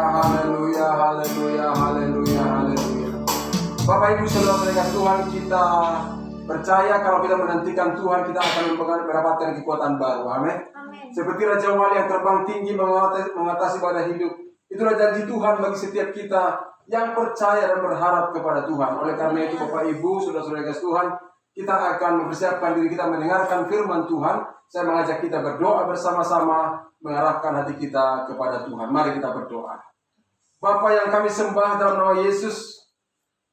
haleluya, haleluya, haleluya, haleluya. Bapak Ibu saudara-saudara Tuhan, kita percaya kalau kita menantikan Tuhan, kita akan mendapatkan kekuatan baru. Amin. Seperti Raja Wali yang terbang tinggi mengatasi badai hidup. Itulah janji Tuhan bagi setiap kita yang percaya dan berharap kepada Tuhan. Oleh karena itu Bapak Ibu saudara-saudara Tuhan, kita akan mempersiapkan diri kita mendengarkan firman Tuhan. Saya mengajak kita berdoa bersama-sama, mengarahkan hati kita kepada Tuhan. Mari kita berdoa. Bapa yang kami sembah dalam nama Yesus,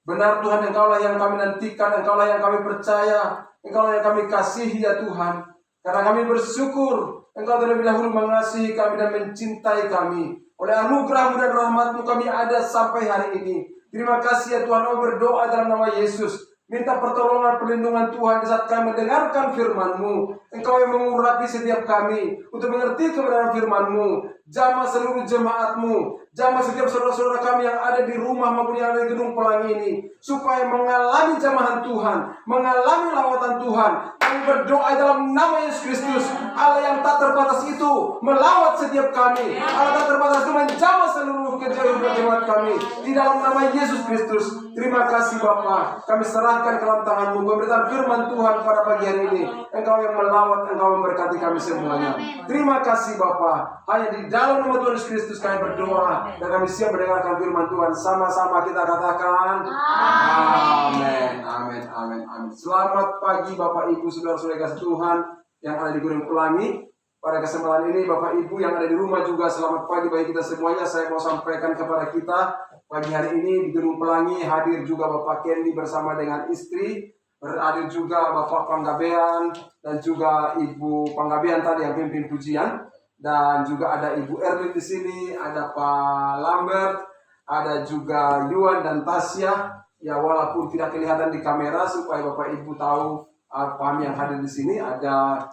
benar Tuhan, Engkaulah yang kami nantikan, Engkaulah yang kami percaya, Engkaulah yang kami kasihi ya Tuhan. Karena kami bersyukur Engkau terlebih dahulu mengasihi kami dan mencintai kami. Oleh anugerah-Mu dan rahmat-Mu kami ada sampai hari ini. Terima kasih ya Tuhan. Kami berdoa dalam nama Yesus. Minta pertolongan perlindungan Tuhan di saat kami mendengarkan firman-Mu. Engkau yang mengurapi setiap kami untuk mengerti kebenaran firman-Mu. Jamah seluruh jemaat-Mu, jamah setiap saudara-saudara kami yang ada di rumah maupun yang ada di gedung pelangi ini, supaya mengalami jamahan Tuhan, mengalami lawatan Tuhan. Kami berdoa dalam nama Yesus Kristus, Allah yang tak terbatas itu melawat setiap kami. Allah tak terbatas itu menjamah seluruh kehidupan jemaat kami di dalam nama Yesus Kristus. Terima kasih Bapa, kami serahkan ke dalam tangan-Mu. Pemberitaan firman Tuhan pada pagi hari ini, Engkau yang melawat, Engkau memberkati kami semuanya. Terima kasih Bapa. Hanya di dalam nama Tuhan Yesus Kristus kami berdoa dan kami siap mendengarkan firman Tuhan. Sama-sama kita katakan amin, amin, amin, amin. Selamat pagi Bapak Ibu saudara-saudara Tuhan yang ada di Gunung Pelangi. Pada kesempatan ini Bapak Ibu yang ada di rumah juga selamat pagi bagi kita semuanya. Saya mau sampaikan kepada kita pagi hari ini di Gunung Pelangi hadir juga Bapak Kendi bersama dengan istri, berhadir juga Bapak Panggabean dan juga Ibu Panggabean tadi yang pimpin pujian, dan juga ada Ibu Erlin di sini, ada Pak Lambert, ada juga Yuan dan Tasya. Ya walaupun tidak kelihatan di kamera supaya Bapak Ibu tahu kami yang hadir di sini ada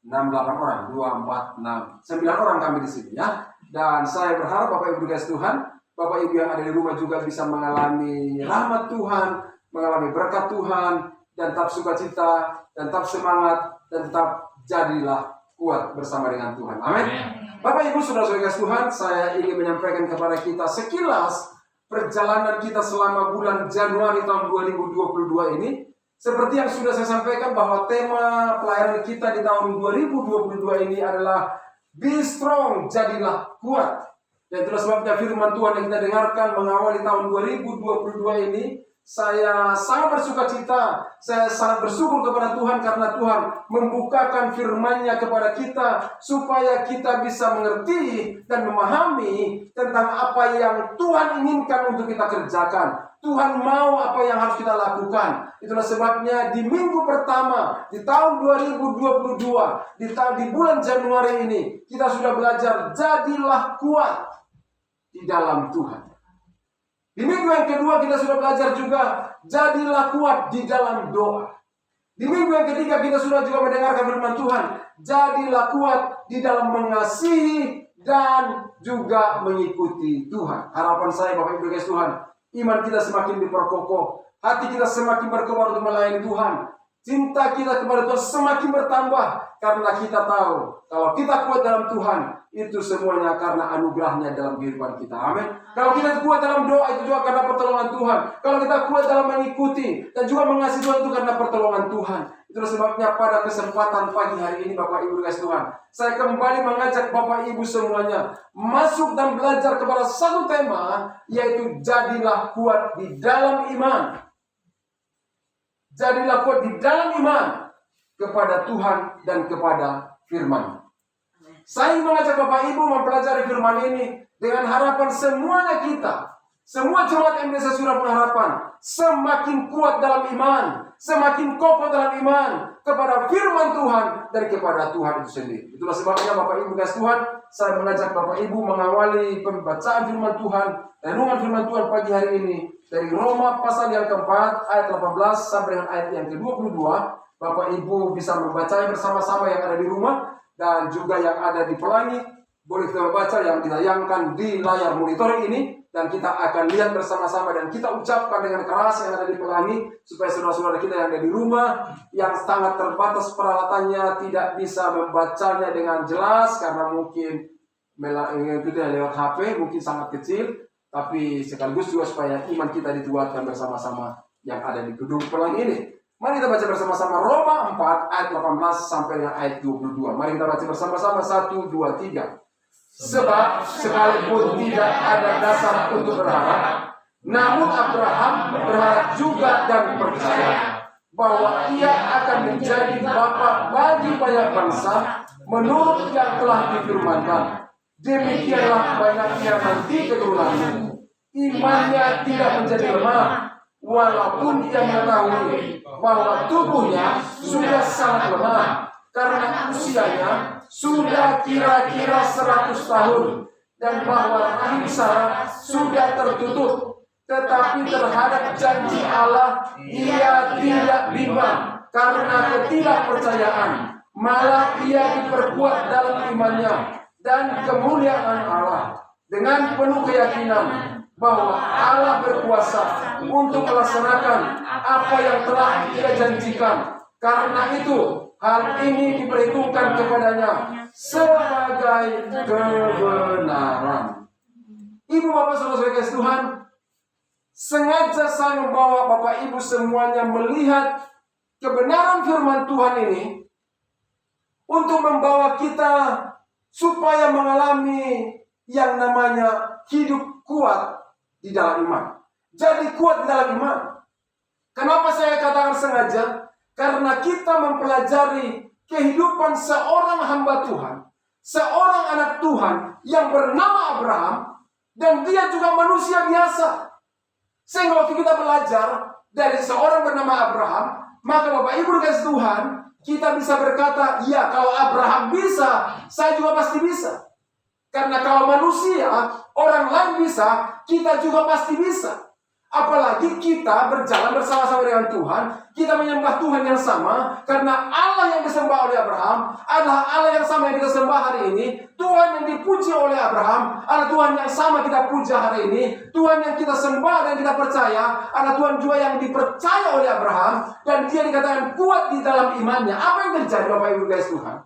6-8 orang, 2, 4, 6, 9 orang kami di sini ya. Dan saya berharap Bapak Ibu dikasih Tuhan, Bapak Ibu yang ada di rumah juga bisa mengalami rahmat Tuhan, mengalami berkat Tuhan, dan tetap sukacita, dan tetap semangat, dan tetap jadilah kuat bersama dengan Tuhan. Amin. Bapak Ibu saudara-saudara Tuhan, saya ingin menyampaikan kepada kita sekilas perjalanan kita selama bulan Januari tahun 2022 ini. Seperti yang sudah saya sampaikan bahwa tema pelayanan kita di tahun 2022 ini adalah Be Strong, jadilah kuat. Dan itulah sebabnya firman Tuhan yang kita dengarkan mengawali tahun 2022 ini. Saya sangat bersuka cita, saya sangat bersyukur kepada Tuhan karena Tuhan membukakan firman-Nya kepada kita supaya kita bisa mengerti dan memahami tentang apa yang Tuhan inginkan untuk kita kerjakan. Tuhan mau apa yang harus kita lakukan. Itulah sebabnya di minggu pertama di tahun 2022, di bulan Januari ini, kita sudah belajar jadilah kuat di dalam Tuhan. Di minggu yang kedua kita sudah belajar juga jadilah kuat di dalam doa. Di minggu yang ketiga kita sudah juga mendengarkan firman Tuhan, jadilah kuat di dalam mengasihi dan juga mengikuti Tuhan. Harapan saya Bapak Ibu guys Tuhan, iman kita semakin diperkokoh, hati kita semakin berkobar untuk melayani Tuhan, cinta kita kepada Tuhan semakin bertambah karena kita tahu kalau kita kuat dalam Tuhan, itu semuanya karena anugerahnya dalam kehidupan kita. Amin. Kalau kita kuat dalam doa, itu juga karena pertolongan Tuhan. Kalau kita kuat dalam mengikuti dan juga mengasihi Tuhan, itu karena pertolongan Tuhan. Itulah sebabnya pada kesempatan pagi hari ini Bapak Ibu dikasih Tuhan, saya kembali mengajak Bapak Ibu semuanya masuk dan belajar kepada satu tema, yaitu jadilah kuat di dalam iman. Jadilah kuat di dalam iman kepada Tuhan dan kepada firman. Saya ingin mengajak Bapak Ibu mempelajari firman ini dengan harapan semuanya kita, semua jemaat Indonesia Surah Pengharapan, semakin kuat dalam iman, semakin kokoh dalam iman kepada firman Tuhan dan kepada Tuhan itu sendiri. Itulah sebabnya Bapak Ibu guys Tuhan, saya mengajak Bapak Ibu mengawali pembacaan firman Tuhan, renungan firman Tuhan pagi hari ini dari Roma pasal yang keempat ayat 18 sampai dengan ayat yang ke-22. Bapak Ibu bisa membacanya bersama-sama yang ada di rumah dan juga yang ada di Pelangi. Boleh kita baca yang ditayangkan di layar monitor ini, dan kita akan lihat bersama-sama dan kita ucapkan dengan keras yang ada di Pelangi, supaya saudara-saudara kita yang ada di rumah yang sangat terbatas peralatannya tidak bisa membacanya dengan jelas karena mungkin mengikuti lewat HP mungkin sangat kecil, tapi sekaligus juga supaya iman kita dikuatkan bersama-sama yang ada di gedung pelangi ini. Mari kita baca bersama-sama Roma 4 ayat 18 sampai dengan ayat 22. Mari kita baca bersama-sama 1, 2, 3. Sebab sekalipun tidak ada dasar untuk berharap, namun Abraham berharap juga dan percaya bahwa ia akan menjadi bapa bagi banyak bangsa menurut yang telah difirmankan. Demikianlah banyaknya nanti keturunanmu. Imannya tidak menjadi lemah, walaupun ia mengetahui bahwa tubuhnya sudah sangat lemah karena usianya sudah kira-kira 100 tahun dan bahwa rahim Sarah sudah tertutup. Tetapi terhadap janji Allah ia tidak bimbang karena ketidakpercayaan, malah ia diperkuat dalam imannya dan kemuliaan Allah dengan penuh keyakinan bahwa Allah berkuasa untuk melaksanakan apa yang telah Dia janjikan. Karena itu hal ini diperhitungkan kepadanya sebagai kebenaran. Ibu bapak saudara Tuhan, sengaja saya membawa bapak ibu semuanya melihat kebenaran firman Tuhan ini untuk membawa kita supaya mengalami yang namanya hidup kuat di dalam iman. Jadi kuat di dalam iman. Kenapa saya katakan sengaja? Karena kita mempelajari kehidupan seorang hamba Tuhan, seorang anak Tuhan yang bernama Abraham, dan dia juga manusia biasa. Sehingga waktu kita belajar dari seorang bernama Abraham, maka Bapak Ibu dikasih Tuhan, kita bisa berkata, ya kalau Abraham bisa, saya juga pasti bisa. Karena kalau manusia, orang lain bisa, kita juga pasti bisa. Apalagi kita berjalan bersama-sama dengan Tuhan, kita menyembah Tuhan yang sama, karena Allah yang disembah oleh Abraham adalah Allah yang sama yang kita sembah hari ini. Tuhan yang dipuji oleh Abraham adalah Tuhan yang sama kita puja hari ini. Tuhan yang kita sembah dan kita percaya adalah Tuhan juga yang dipercaya oleh Abraham, dan dia dikatakan kuat di dalam imannya. Apa yang terjadi Bapak Ibu guys Tuhan?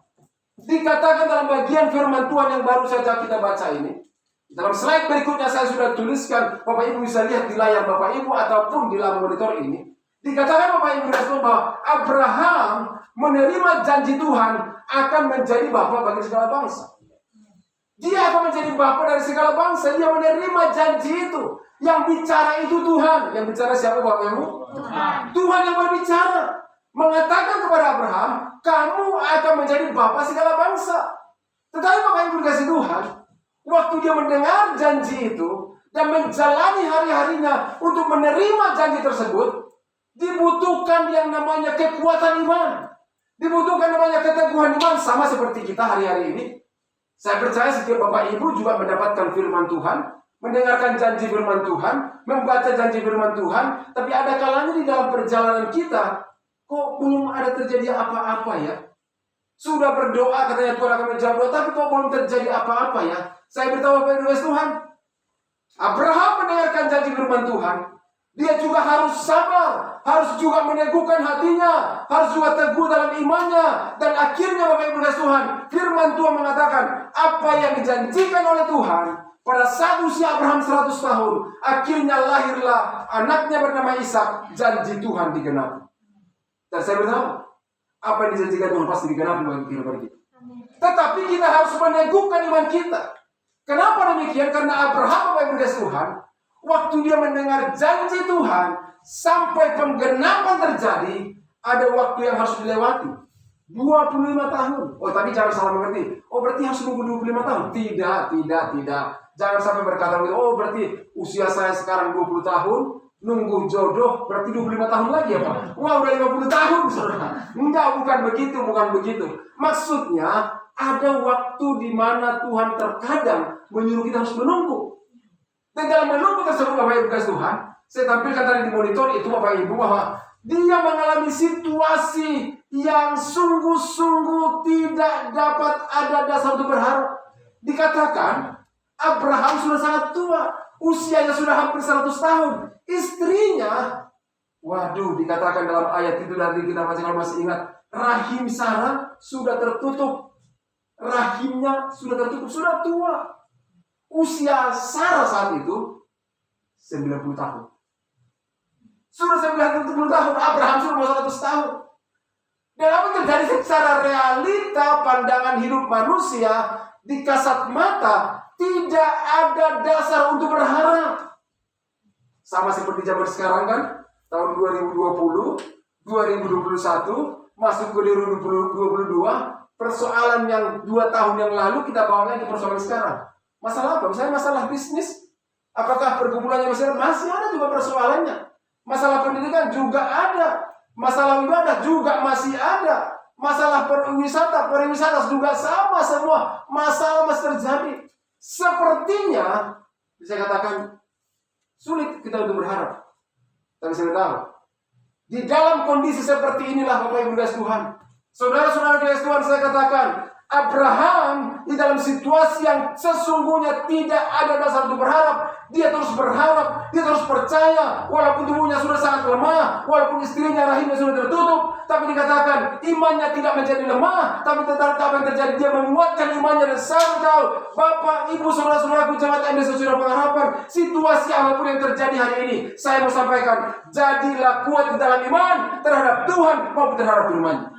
Dikatakan dalam bagian firman Tuhan yang baru saja kita baca ini. Dalam slide berikutnya saya sudah tuliskan, Bapak Ibu bisa lihat di layar Bapak Ibu ataupun di dalam monitor ini. Dikatakan Bapak Ibu bahwa Abraham menerima janji Tuhan akan menjadi bapa bagi segala bangsa. Dia akan menjadi bapa dari segala bangsa. Dia menerima janji itu. Yang bicara itu Tuhan. Yang bicara siapa Bapak Ibu? Tuhan yang berbicara. Mengatakan kepada Abraham, kamu akan menjadi bapa segala bangsa. Tetapi Bapak Ibu dikasih Tuhan, waktu dia mendengar janji itu dan menjalani hari-harinya untuk menerima janji tersebut, dibutuhkan yang namanya kekuatan iman. Dibutuhkan namanya keteguhan iman, sama seperti kita hari-hari ini. Saya percaya setiap Bapak Ibu juga mendapatkan firman Tuhan, mendengarkan janji firman Tuhan, membaca janji firman Tuhan, tapi ada kalanya di dalam perjalanan kita, kok belum ada terjadi apa-apa ya? Sudah berdoa katanya Tuhan akan menjawab doa, tapi kok belum terjadi apa-apa ya? Saya beritahu kepada Tuhan, Abraham mendengarkan janji firman Tuhan. Dia juga harus sabar, harus juga meneguhkan hatinya, harus juga teguh dalam imannya. Dan akhirnya Bapak Ibu Tuhan, firman Tuhan mengatakan, apa yang dijanjikan oleh Tuhan pada saat usia Abraham 100 tahun, akhirnya lahirlah anaknya bernama Ishak, janji Tuhan digenapi. Dan saya beritahu, apa yang dijanjikan Tuhan pasti digenapi bagi kehidupan kita. Tetapi kita harus meneguhkan iman kita. Kenapa demikian? Karena Abraham, Bapak Ibu Tuhan, waktu dia mendengar janji Tuhan, sampai penggenapan terjadi, ada waktu yang harus dilewati. 25 tahun. Oh, tapi jangan salah mengerti. Oh, berarti harus nunggu 25 tahun. Tidak. Jangan sampai berkata, oh, berarti usia saya sekarang 20 tahun, nunggu jodoh, berarti 25 tahun lagi ya Pak? Wah, udah 50 tahun, saudara. Enggak, bukan begitu. Maksudnya, ada waktu di mana Tuhan terkadang menyuruh kita harus menunggu. Dan dalam menunggu tersebut Bapak Ibu Tuhan, saya tampilkan tadi di monitor itu Bapak Ibu bahwa dia mengalami situasi yang sungguh-sungguh tidak dapat ada dasar untuk berharap. Dikatakan Abraham sudah sangat tua, usianya sudah hampir 100 tahun. Istrinya, waduh, dikatakan dalam ayat itu dari kita baca kalau masih ingat, rahim Sarah sudah tertutup. rahimnya sudah tertutup, sudah tua. Usia Sarah saat itu 90 tahun. Sudah 90 tahun, Abraham sudah mau 100 tahun. Dan apa yang terjadi secara realita pandangan hidup manusia di kasat mata, tidak ada dasar untuk berharap. Sama seperti zaman sekarang kan, tahun 2020, 2021, masuk ke 2022, persoalan yang 2 tahun yang lalu kita bawa lagi persoalan sekarang. Masalah apa? Misalnya masalah bisnis. Apakah pergumulannya masih ada juga persoalannya. Masalah pendidikan juga ada. Masalah ibadah juga masih ada. Masalah pariwisata juga sama semua. Masalah masih terjadi. Sepertinya, bisa katakan, sulit kita untuk berharap. Tapi saya tahu, di dalam kondisi seperti inilah Bapak Ibu dikasihi Tuhan. Saudara-saudara dikasihi Tuhan, saya katakan, Abraham di dalam situasi yang sesungguhnya tidak ada dasar untuk berharap. Dia terus berharap, dia terus percaya. Walaupun tubuhnya sudah sangat lemah, walaupun istrinya rahimnya sudah tertutup, tapi dikatakan imannya tidak menjadi lemah. Tapi tetap apa yang terjadi, dia menguatkan imannya. Dan saya tahu, Bapak, Ibu, saudara-saudaraku, jemaat MDC Saudara Pengharapan, situasi apapun yang terjadi hari ini, saya mau sampaikan, jadilah kuat di dalam iman terhadap Tuhan maupun terhadap firman-Nya.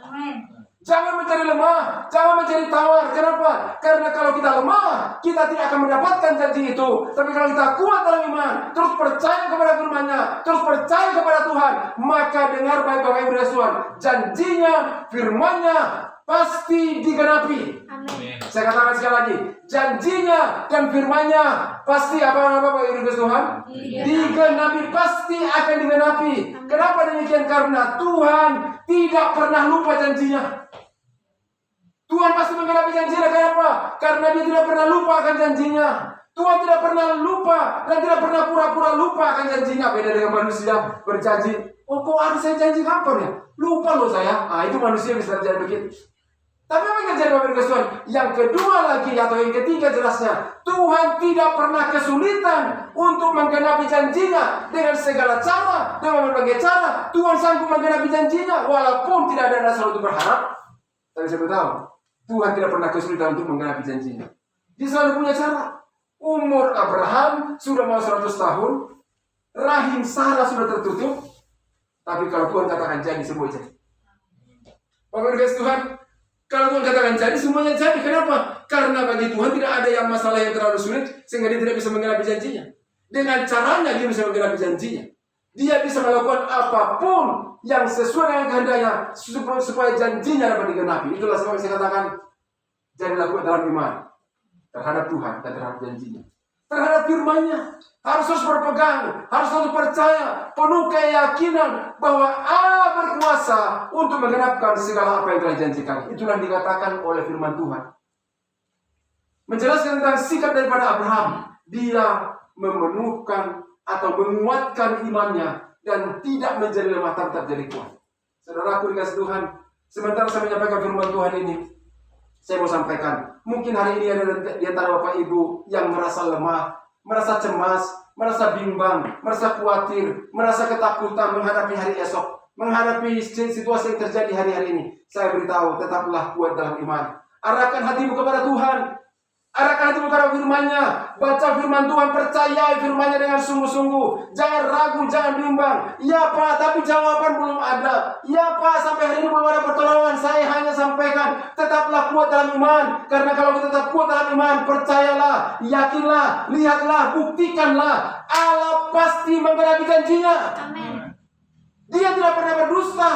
Jangan mencari lemah, jangan mencari tawar. Kenapa? Karena kalau kita lemah, kita tidak akan mendapatkan janji itu. Tapi kalau kita kuat dalam iman, terus percaya kepada firman-Nya, terus percaya kepada Tuhan, maka dengar baik Bapak Ibu dan Tuhan, janjinya, firman-Nya pasti digenapi. Amin. Saya katakan sekali lagi, janjinya dan firman-Nya pasti apa Bapak Ibu dan Tuhan? Digenapi, pasti akan digenapi. Kenapa demikian? Karena Tuhan tidak pernah lupa janjinya. Tuhan pasti menggenapi janjinya. Kenapa? Karena Dia tidak pernah lupa akan janjinya. Tuhan tidak pernah lupa dan tidak pernah pura-pura lupa akan janjinya. Beda dengan manusia berjanji, oh kok harus saya janji kapan ya? Lupa loh saya. Itu manusia bisa terjadi begitu. Tapi apa yang terjadi Bapak Ibu Tuhan? Yang kedua lagi atau yang ketiga jelasnya, Tuhan tidak pernah kesulitan untuk menggenapi janjinya. Dengan segala cara, dengan berbagai cara, Tuhan sanggup menggenapi janjinya. Walaupun tidak ada dasar untuk berharap. Tapi saya tahu, Tuhan tidak pernah kesulitan untuk menggenapi janjinya. Dia selalu punya cara. Umur Abraham sudah mau 100 tahun. Rahim Sarah sudah tertutup. Tapi kalau Tuhan katakan jadi, semua jadi. Bapak Ibu Tuhan, kalau Tuhan katakan jadi, semuanya jadi. Kenapa? Karena bagi Tuhan tidak ada yang masalah yang terlalu sulit sehingga Dia tidak bisa menggenapi janjinya. Dengan caranya Dia bisa menggenapi janjinya. Dia bisa melakukan apapun yang sesuai dengan kehendaknya supaya janjinya dapat digenapi. Itulah sebab saya katakan, jadilah kuat dalam iman terhadap Tuhan dan terhadap janjinya, terhadap firman-Nya. Harus terus berpegang, harus terus percaya, penuh keyakinan bahwa Allah berkuasa untuk menggenapkan segala apa yang telah dijanjikan. Itulah yang dikatakan oleh firman Tuhan. Menjelaskan tentang sikap daripada Abraham, dia memenuhkan atau menguatkan imannya dan tidak menjadi lemah tapi tetap jadi kuat. Saudaraku dikasih Tuhan, sementara saya menyampaikan firman Tuhan ini, saya mau sampaikan, mungkin hari ini ada di antara Bapak Ibu yang merasa lemah, merasa cemas, merasa bimbang, merasa khawatir, merasa ketakutan menghadapi hari esok, menghadapi situasi yang terjadi hari-hari ini. Saya beritahu, tetaplah kuat dalam iman. Arahkan hatimu kepada Tuhan. Arahkan hatimu kepada firman-Nya. Baca firman Tuhan, percayai firman-Nya dengan sungguh-sungguh. Jangan ragu, jangan bimbang. Ya Pak, tapi jawaban belum ada. Ya Pak, sampai hari ini belum ada pertolongan. Saya hanya sampaikan, tetaplah kuat dalam iman. Karena kalau kita tetap kuat dalam iman, percayalah, yakinlah, lihatlah, buktikanlah. Allah pasti menggenapi janjinya. Amin. Dia tidak pernah berdusta.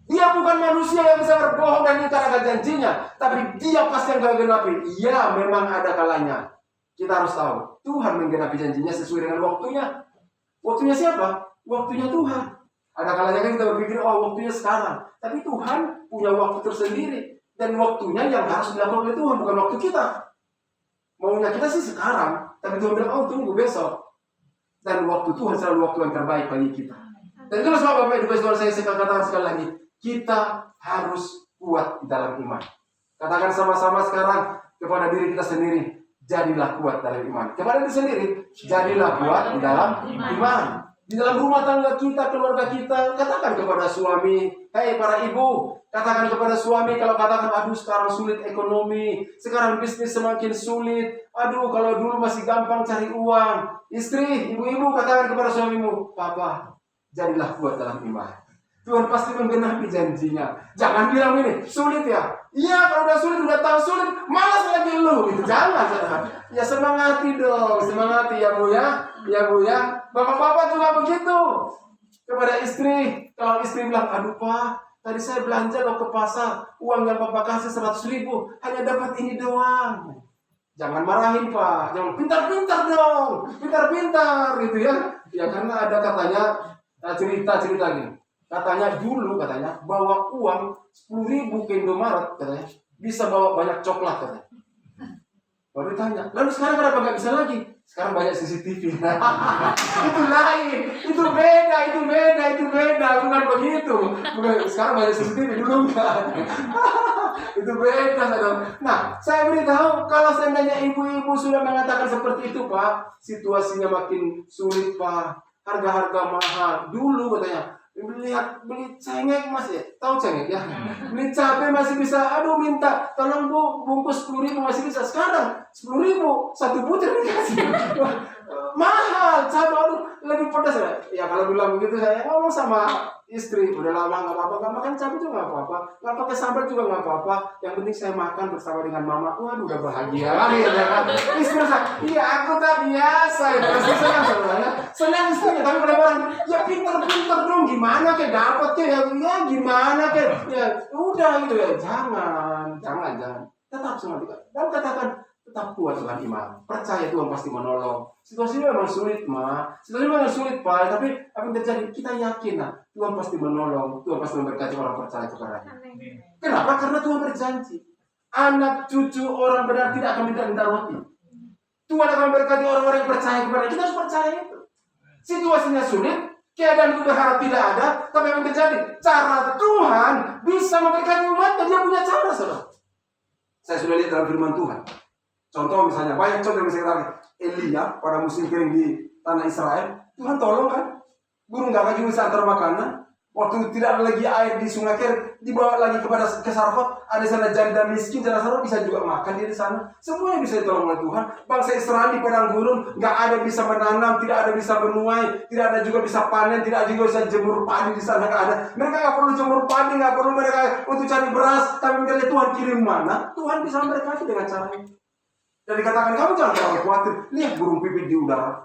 Dia bukan manusia yang bisa berbohong dan ingkar akan janjinya. Tapi Dia pasti yang akan genapi. Ya, memang ada kalanya. Kita harus tahu, Tuhan menggenapi janjinya sesuai dengan waktunya. Waktunya siapa? Waktunya Tuhan. Ada kalanya kan kita berpikir, oh waktunya sekarang. Tapi Tuhan punya waktu tersendiri. Dan waktunya yang harus dilakukan oleh Tuhan, bukan waktu kita. Maunya kita sih sekarang. Tapi Tuhan bilang, oh tunggu besok. Dan waktu Tuhan selalu waktu yang terbaik bagi kita. Dan itulah sebab Bapak Ibu Tuhan saya katakan sekali lagi, kita harus kuat di dalam iman. Katakan sama-sama sekarang kepada diri kita sendiri, jadilah kuat dalam iman. Kepada diri sendiri, jadilah kuat di dalam iman. Di dalam rumah tangga kita, keluarga kita, katakan kepada suami, hei para ibu, katakan kepada suami kalau katakan, aduh sekarang sulit ekonomi, sekarang bisnis semakin sulit, aduh kalau dulu masih gampang cari uang. Istri, ibu-ibu katakan kepada suamimu, papa, jadilah kuat dalam iman. Tuhan pasti menggenapi janjinya. Jangan bilang ini, sulit ya. Iya, kalau udah sulit, udah tahu sulit, malas lagi lu. Itu jangan. Ya semangati dong, semangati ya Bu ya. Ya Bu ya. Bapak-bapak juga begitu. Kepada istri, kalau istri bilang, aduh Pak, tadi saya belanja loh ke pasar, uang yang Bapak kasih 100.000, hanya dapat ini doang. Jangan marahin Pak, jangan pintar-pintar dong, pintar-pintar gitu ya. Ya karena ada katanya cerita gini. Katanya dulu bawa uang 10.000 ke Indomaret katanya bisa bawa banyak coklat katanya. Baru ditanya, lalu sekarang kenapa nggak bisa lagi? Sekarang banyak CCTV. Itu lain, itu beda, bukan begitu. Bukan, sekarang banyak CCTV, dulu enggak. Itu beda, saudara. Nah, saya beritahu kalau seandainya ibu-ibu sudah mengatakan seperti itu, Pak, situasinya makin sulit, Pak. Harga-harga mahal. Dulu katanya, beli cengek mas ya, tahu cengek ya, beli cabai masih bisa, aduh minta tolong Bu bungkus 10.000 masih bisa. Sekarang 10.000 1 butir dikasih. Mahal cabai, aduh lebih pedas ya. Kalau bilang begitu saya ngomong sama istri, udah lama nggak apa-apa, nggak makan cabai juga nggak apa-apa, nggak pakai sambal juga nggak apa-apa, yang penting saya makan bersama dengan mama. Waduh udah bahagia lagi ya kan. Istri saya, iya aku tak biasa ya, pasti senang sebenarnya, senang istrinya. Tapi pada orang ya pinter-pinter dong, gimana ke dapat ke ya gimana ke ya udah gitu ya. Jangan tetap semangat dan katakan tetap kuat dalam iman, percaya Tuhan pasti menolong. Situasi memang sulit situasi memang sulit Pak, tapi apa yang terjadi kita yakin Tuhan pasti menolong, Tuhan pasti memberkati orang percaya kepadanya. Kenapa? Karena Tuhan berjanji anak cucu orang benar tidak akan minta roti. Tuhan akan memberkati orang-orang yang percaya kepadanya. Kita harus percaya itu. Situasinya sulit, keadaan itu berharap tidak ada, tapi yang terjadi cara Tuhan bisa memberkati umatnya. Dia punya cara, saudara. Saya sudah lihat dalam firman Tuhan. Contoh misalnya, banyak contoh yang saya Elia pada musim kering di tanah Israel, Tuhan tolong kan, burung gagak juga bisa antar makanan. Waktu tidak ada lagi air di sungai Kerit, dibawa lagi ke Sarfat, ada sana janda miskin, janda Sarfat bisa juga makan di sana. Semuanya bisa ditolong oleh Tuhan. Bangsa Israel di padang gurun, nggak ada bisa menanam, tidak ada bisa menuai, tidak ada juga bisa panen, tidak ada juga bisa jemur padi di sana, nggak ada. Mereka nggak perlu jemur padi, nggak perlu mereka untuk cari beras, tapi mereka Tuhan kirim mana, Tuhan bisa memberkati dengan caranya. Dan dikatakan kamu jangan terlalu khawatir, lihat burung pipit di udara.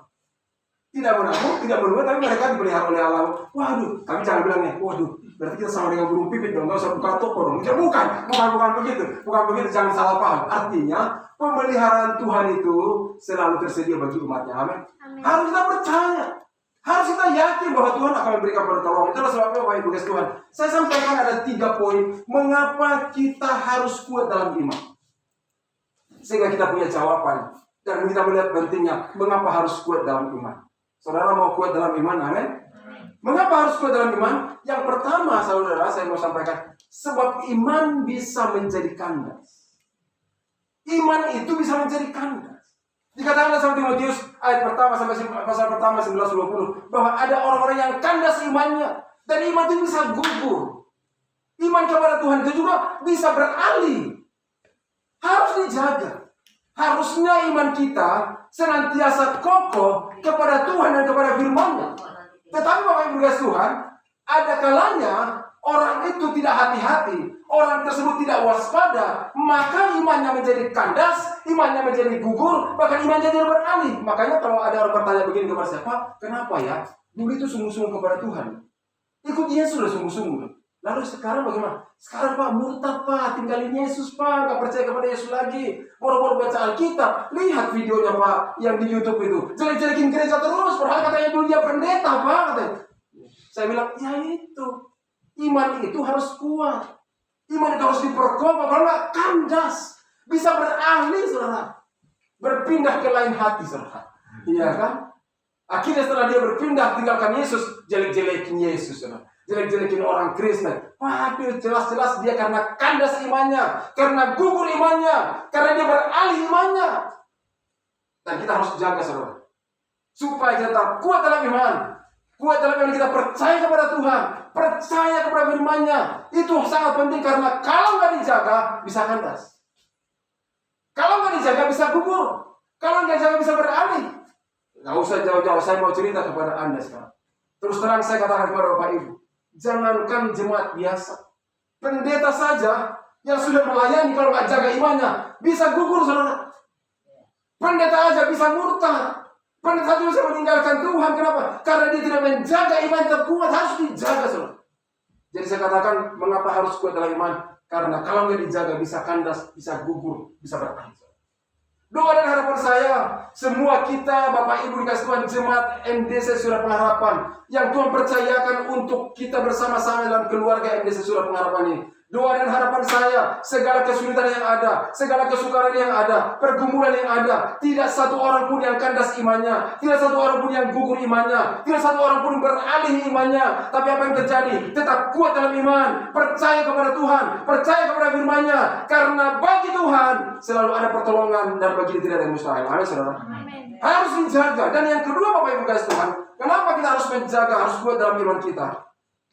Tidak menabung, tidak menuai, tapi mereka dipelihara oleh Allah. Waduh, kami jangan bilang nih, waduh, berarti kita sama dengan burung pipit dong, nggak usah buka toko dong. Ya, bukan begitu, jangan salah paham. Artinya, pemeliharaan Tuhan itu selalu tersedia bagi umatnya. Amin. Harus kita percaya, harus kita yakin bahwa Tuhan akan memberikan pertolongan. Itulah sebabnya, Bapak Ibu Tuhan, saya sampaikan ada 3 poin, mengapa kita harus kuat dalam iman. Sehingga kita punya jawaban, dan kita melihat pentingnya, mengapa harus kuat dalam iman. Saudara mau kuat dalam iman, amin? Mengapa harus kuat dalam iman? Yang pertama, saudara, saya mau sampaikan, sebab iman bisa menjadi kandas. Iman itu bisa menjadi kandas. Dikatakan dalam Timotius ayat pertama sampai pasal pertama 19-20 bahwa ada orang-orang yang kandas imannya dan iman itu bisa gugur. Iman kepada Tuhan itu juga bisa beralih. Harus dijaga. Harusnya iman kita senantiasa kokoh kepada Tuhan dan kepada firman-Nya. Tetapi Bapak Ibu Tuhan, ada kalanya orang itu tidak hati-hati, orang tersebut tidak waspada, maka imannya menjadi kandas, imannya menjadi gugur, bahkan imannya jadi beralih. Makanya kalau ada orang bertanya begini kepada saya, Pak, kenapa ya? Dulu itu sungguh-sungguh kepada Tuhan, ikut Yesus sudah sungguh-sungguh. Lalu sekarang bagaimana? Sekarang Pak, murtad Pak, tinggalin Yesus Pak, gak percaya kepada Yesus lagi. Boro-boro baca Alkitab, lihat videonya Pak, yang di YouTube itu. Jelek-jelekin gereja terus, padahal katanya dulu dia pendeta Pak. Katanya. Saya bilang, ya itu. Iman itu harus kuat. Iman itu harus diperkokoh, kalau gak kandas. Bisa beralih, saudara. Berpindah ke lain hati, saudara. Iya kan? Akhirnya setelah dia berpindah, tinggalkan Yesus, jelek-jelekin Yesus, saudara. Jelek-jelekin orang Kristen. Waduh, jelas-jelas dia karena kandas imannya, karena gugur imannya, karena dia beralih imannya. Dan kita harus jaga, saudara, supaya kita kuat dalam iman. Kuat dalam iman kita percaya kepada Tuhan, percaya kepada firman-Nya. Itu sangat penting karena kalau nggak dijaga bisa kandas. Kalau nggak dijaga bisa gugur. Kalau nggak dijaga bisa beralih. Nggak usah jauh-jauh, saya mau cerita kepada Anda sekarang. Terus terang saya katakan kepada Bapak Ibu, jangankan jemaat biasa, pendeta saja yang sudah melayani kalau nggak jaga imannya bisa gugur, saudara. Pendeta aja bisa murtad. Pendeta juga bisa meninggalkan Tuhan. Kenapa? Karena dia tidak menjaga iman terkuat, harus dijaga, saudara. Jadi saya katakan, mengapa harus kuat dalam iman? Karena kalau nggak dijaga bisa kandas, bisa gugur, bisa beralih. Doa dan harapan saya, semua kita, Bapak Ibu dikasih Tuhan, jemaat MDC Surat Pengharapan, yang Tuhan percayakan untuk kita bersama-sama dalam keluarga MDC Surat Pengharapan ini. Doa dan harapan saya, segala kesulitan yang ada, segala kesukaran yang ada, pergumulan yang ada, tidak satu orang pun yang kandas imannya, tidak satu orang pun yang gugur imannya, tidak satu orang pun beralih imannya. Tapi apa yang terjadi? Tetap kuat dalam iman, percaya kepada Tuhan, percaya kepada firman-Nya, karena bagi Tuhan selalu ada pertolongan dan bagi dia tidak ada yang mustahil. Amin, saudara. Harus dijaga. Dan yang kedua, Bapak Ibu kasih Tuhan, kenapa kita harus menjaga, harus kuat dalam iman kita?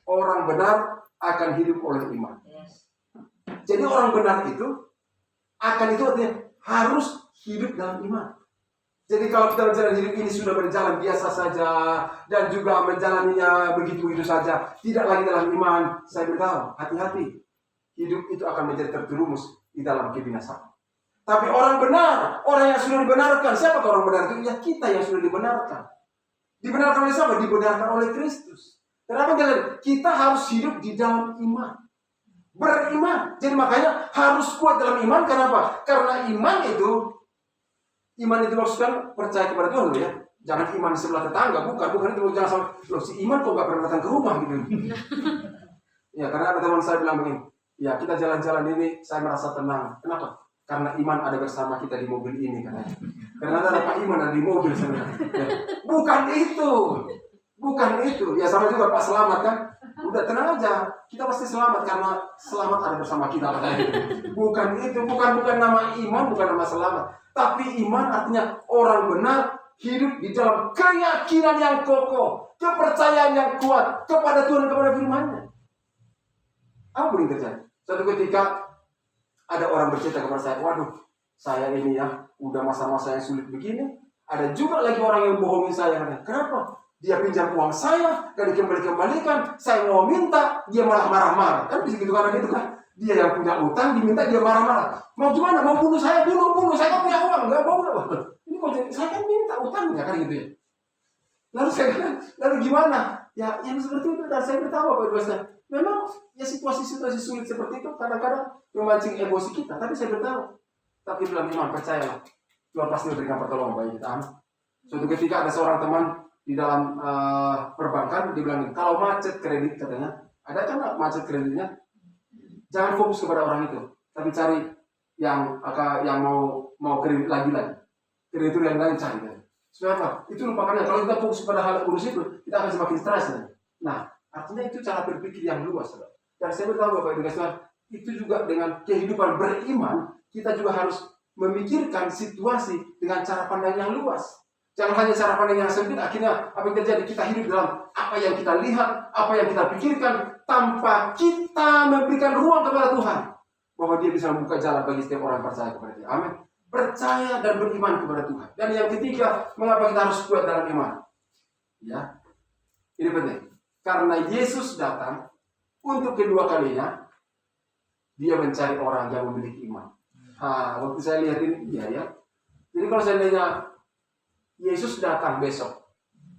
Orang benar akan hidup oleh iman. Jadi orang benar itu artinya harus hidup dalam iman. Jadi kalau kita menjalani hidup ini sudah berjalan biasa saja dan juga menjalaninya begitu saja, tidak lagi dalam iman, saya beritahu, hati-hati. Hidup itu akan menjadi terjerumus di dalam kebinasaan. Tapi orang benar, orang yang sudah dibenarkan, siapa orang benar itu? Ya kita yang sudah dibenarkan. Dibenarkan oleh siapa? Dibenarkan oleh Kristus. Kenapa kita harus hidup di dalam iman? Beriman. Jadi makanya harus kuat dalam iman. Kenapa? Karena iman itu maksudkan percaya kepada Tuhan, ya. Jangan iman sebelah tetangga, bukan itu. Jangan sampai loh, si iman kok gak pernah datang ke rumah gitu. Ya, karena ada teman saya bilang begini, ya kita jalan-jalan ini saya merasa tenang. Kenapa? Karena iman ada bersama kita di mobil ini, katanya. Karena ada Pak Iman ada di mobil sebenarnya. Ya. Bukan itu. Ya sama juga Pak Selamat kan. Udah tenang aja, kita pasti selamat karena selamat ada bersama kita. Bukan itu, bukan nama iman, bukan nama selamat. Tapi iman artinya orang benar hidup di dalam keyakinan yang kokoh, kepercayaan yang kuat kepada Tuhan, kepada firman-Nya. Apa boleh terjadi? Suatu ketika ada orang bercerita kepada saya, waduh, saya ini ya udah masa-masa yang sulit begini. Ada juga lagi orang yang bohongin saya. Kenapa? Dia pinjam uang saya, gak dikembalikan. Saya mau minta, dia malah marah-marah. Kan bisa gitu, karena gitu kan. Dia yang punya utang, diminta dia marah-marah. Mau gimana? Mau bunuh saya? Bunuh. Saya kan punya uang, gak mau. Ini kok saya kan minta utangnya, kan gitu ya. Lalu gimana? Ya yang seperti itu. Dan saya bertahu Bapak Ibu Saudara. Memang ya situasi-situasi sulit seperti itu kadang-kadang memancing emosi kita. Tapi saya bertahu. Tapi dalam iman, percayalah. Tuhan pasti memberikan pertolongan bagi kita. Suatu ketika ada seorang teman di dalam perbankan, dia bilang, kalau macet kredit, katanya, ada kan macet kreditnya, jangan fokus kepada orang itu, tapi cari yang mau kredit lagi, kredit itu yang lain cari. Supaya apa? Itu lupakannya. Kalau kita fokus pada hal urus itu, kita akan semakin stres. Nah, artinya itu cara berpikir yang luas. Dan saya bertahu Bapak Ibu Saudara, itu juga dengan kehidupan beriman, kita juga harus memikirkan situasi dengan cara pandang yang luas. Jangan hanya cara pandang yang sempit, akhirnya apa yang terjadi? Kita hidup dalam apa yang kita lihat, apa yang kita pikirkan, tanpa kita memberikan ruang kepada Tuhan. Bahwa dia bisa membuka jalan bagi setiap orang yang percaya kepada dia. Amin. Percaya dan beriman kepada Tuhan. Dan yang ketiga, mengapa kita harus kuat dalam iman? Ya, ini penting. Karena Yesus datang untuk kedua kalinya, dia mencari orang yang memiliki iman. Waktu saya lihat ini, ya. Jadi kalau seandainya Yesus datang besok,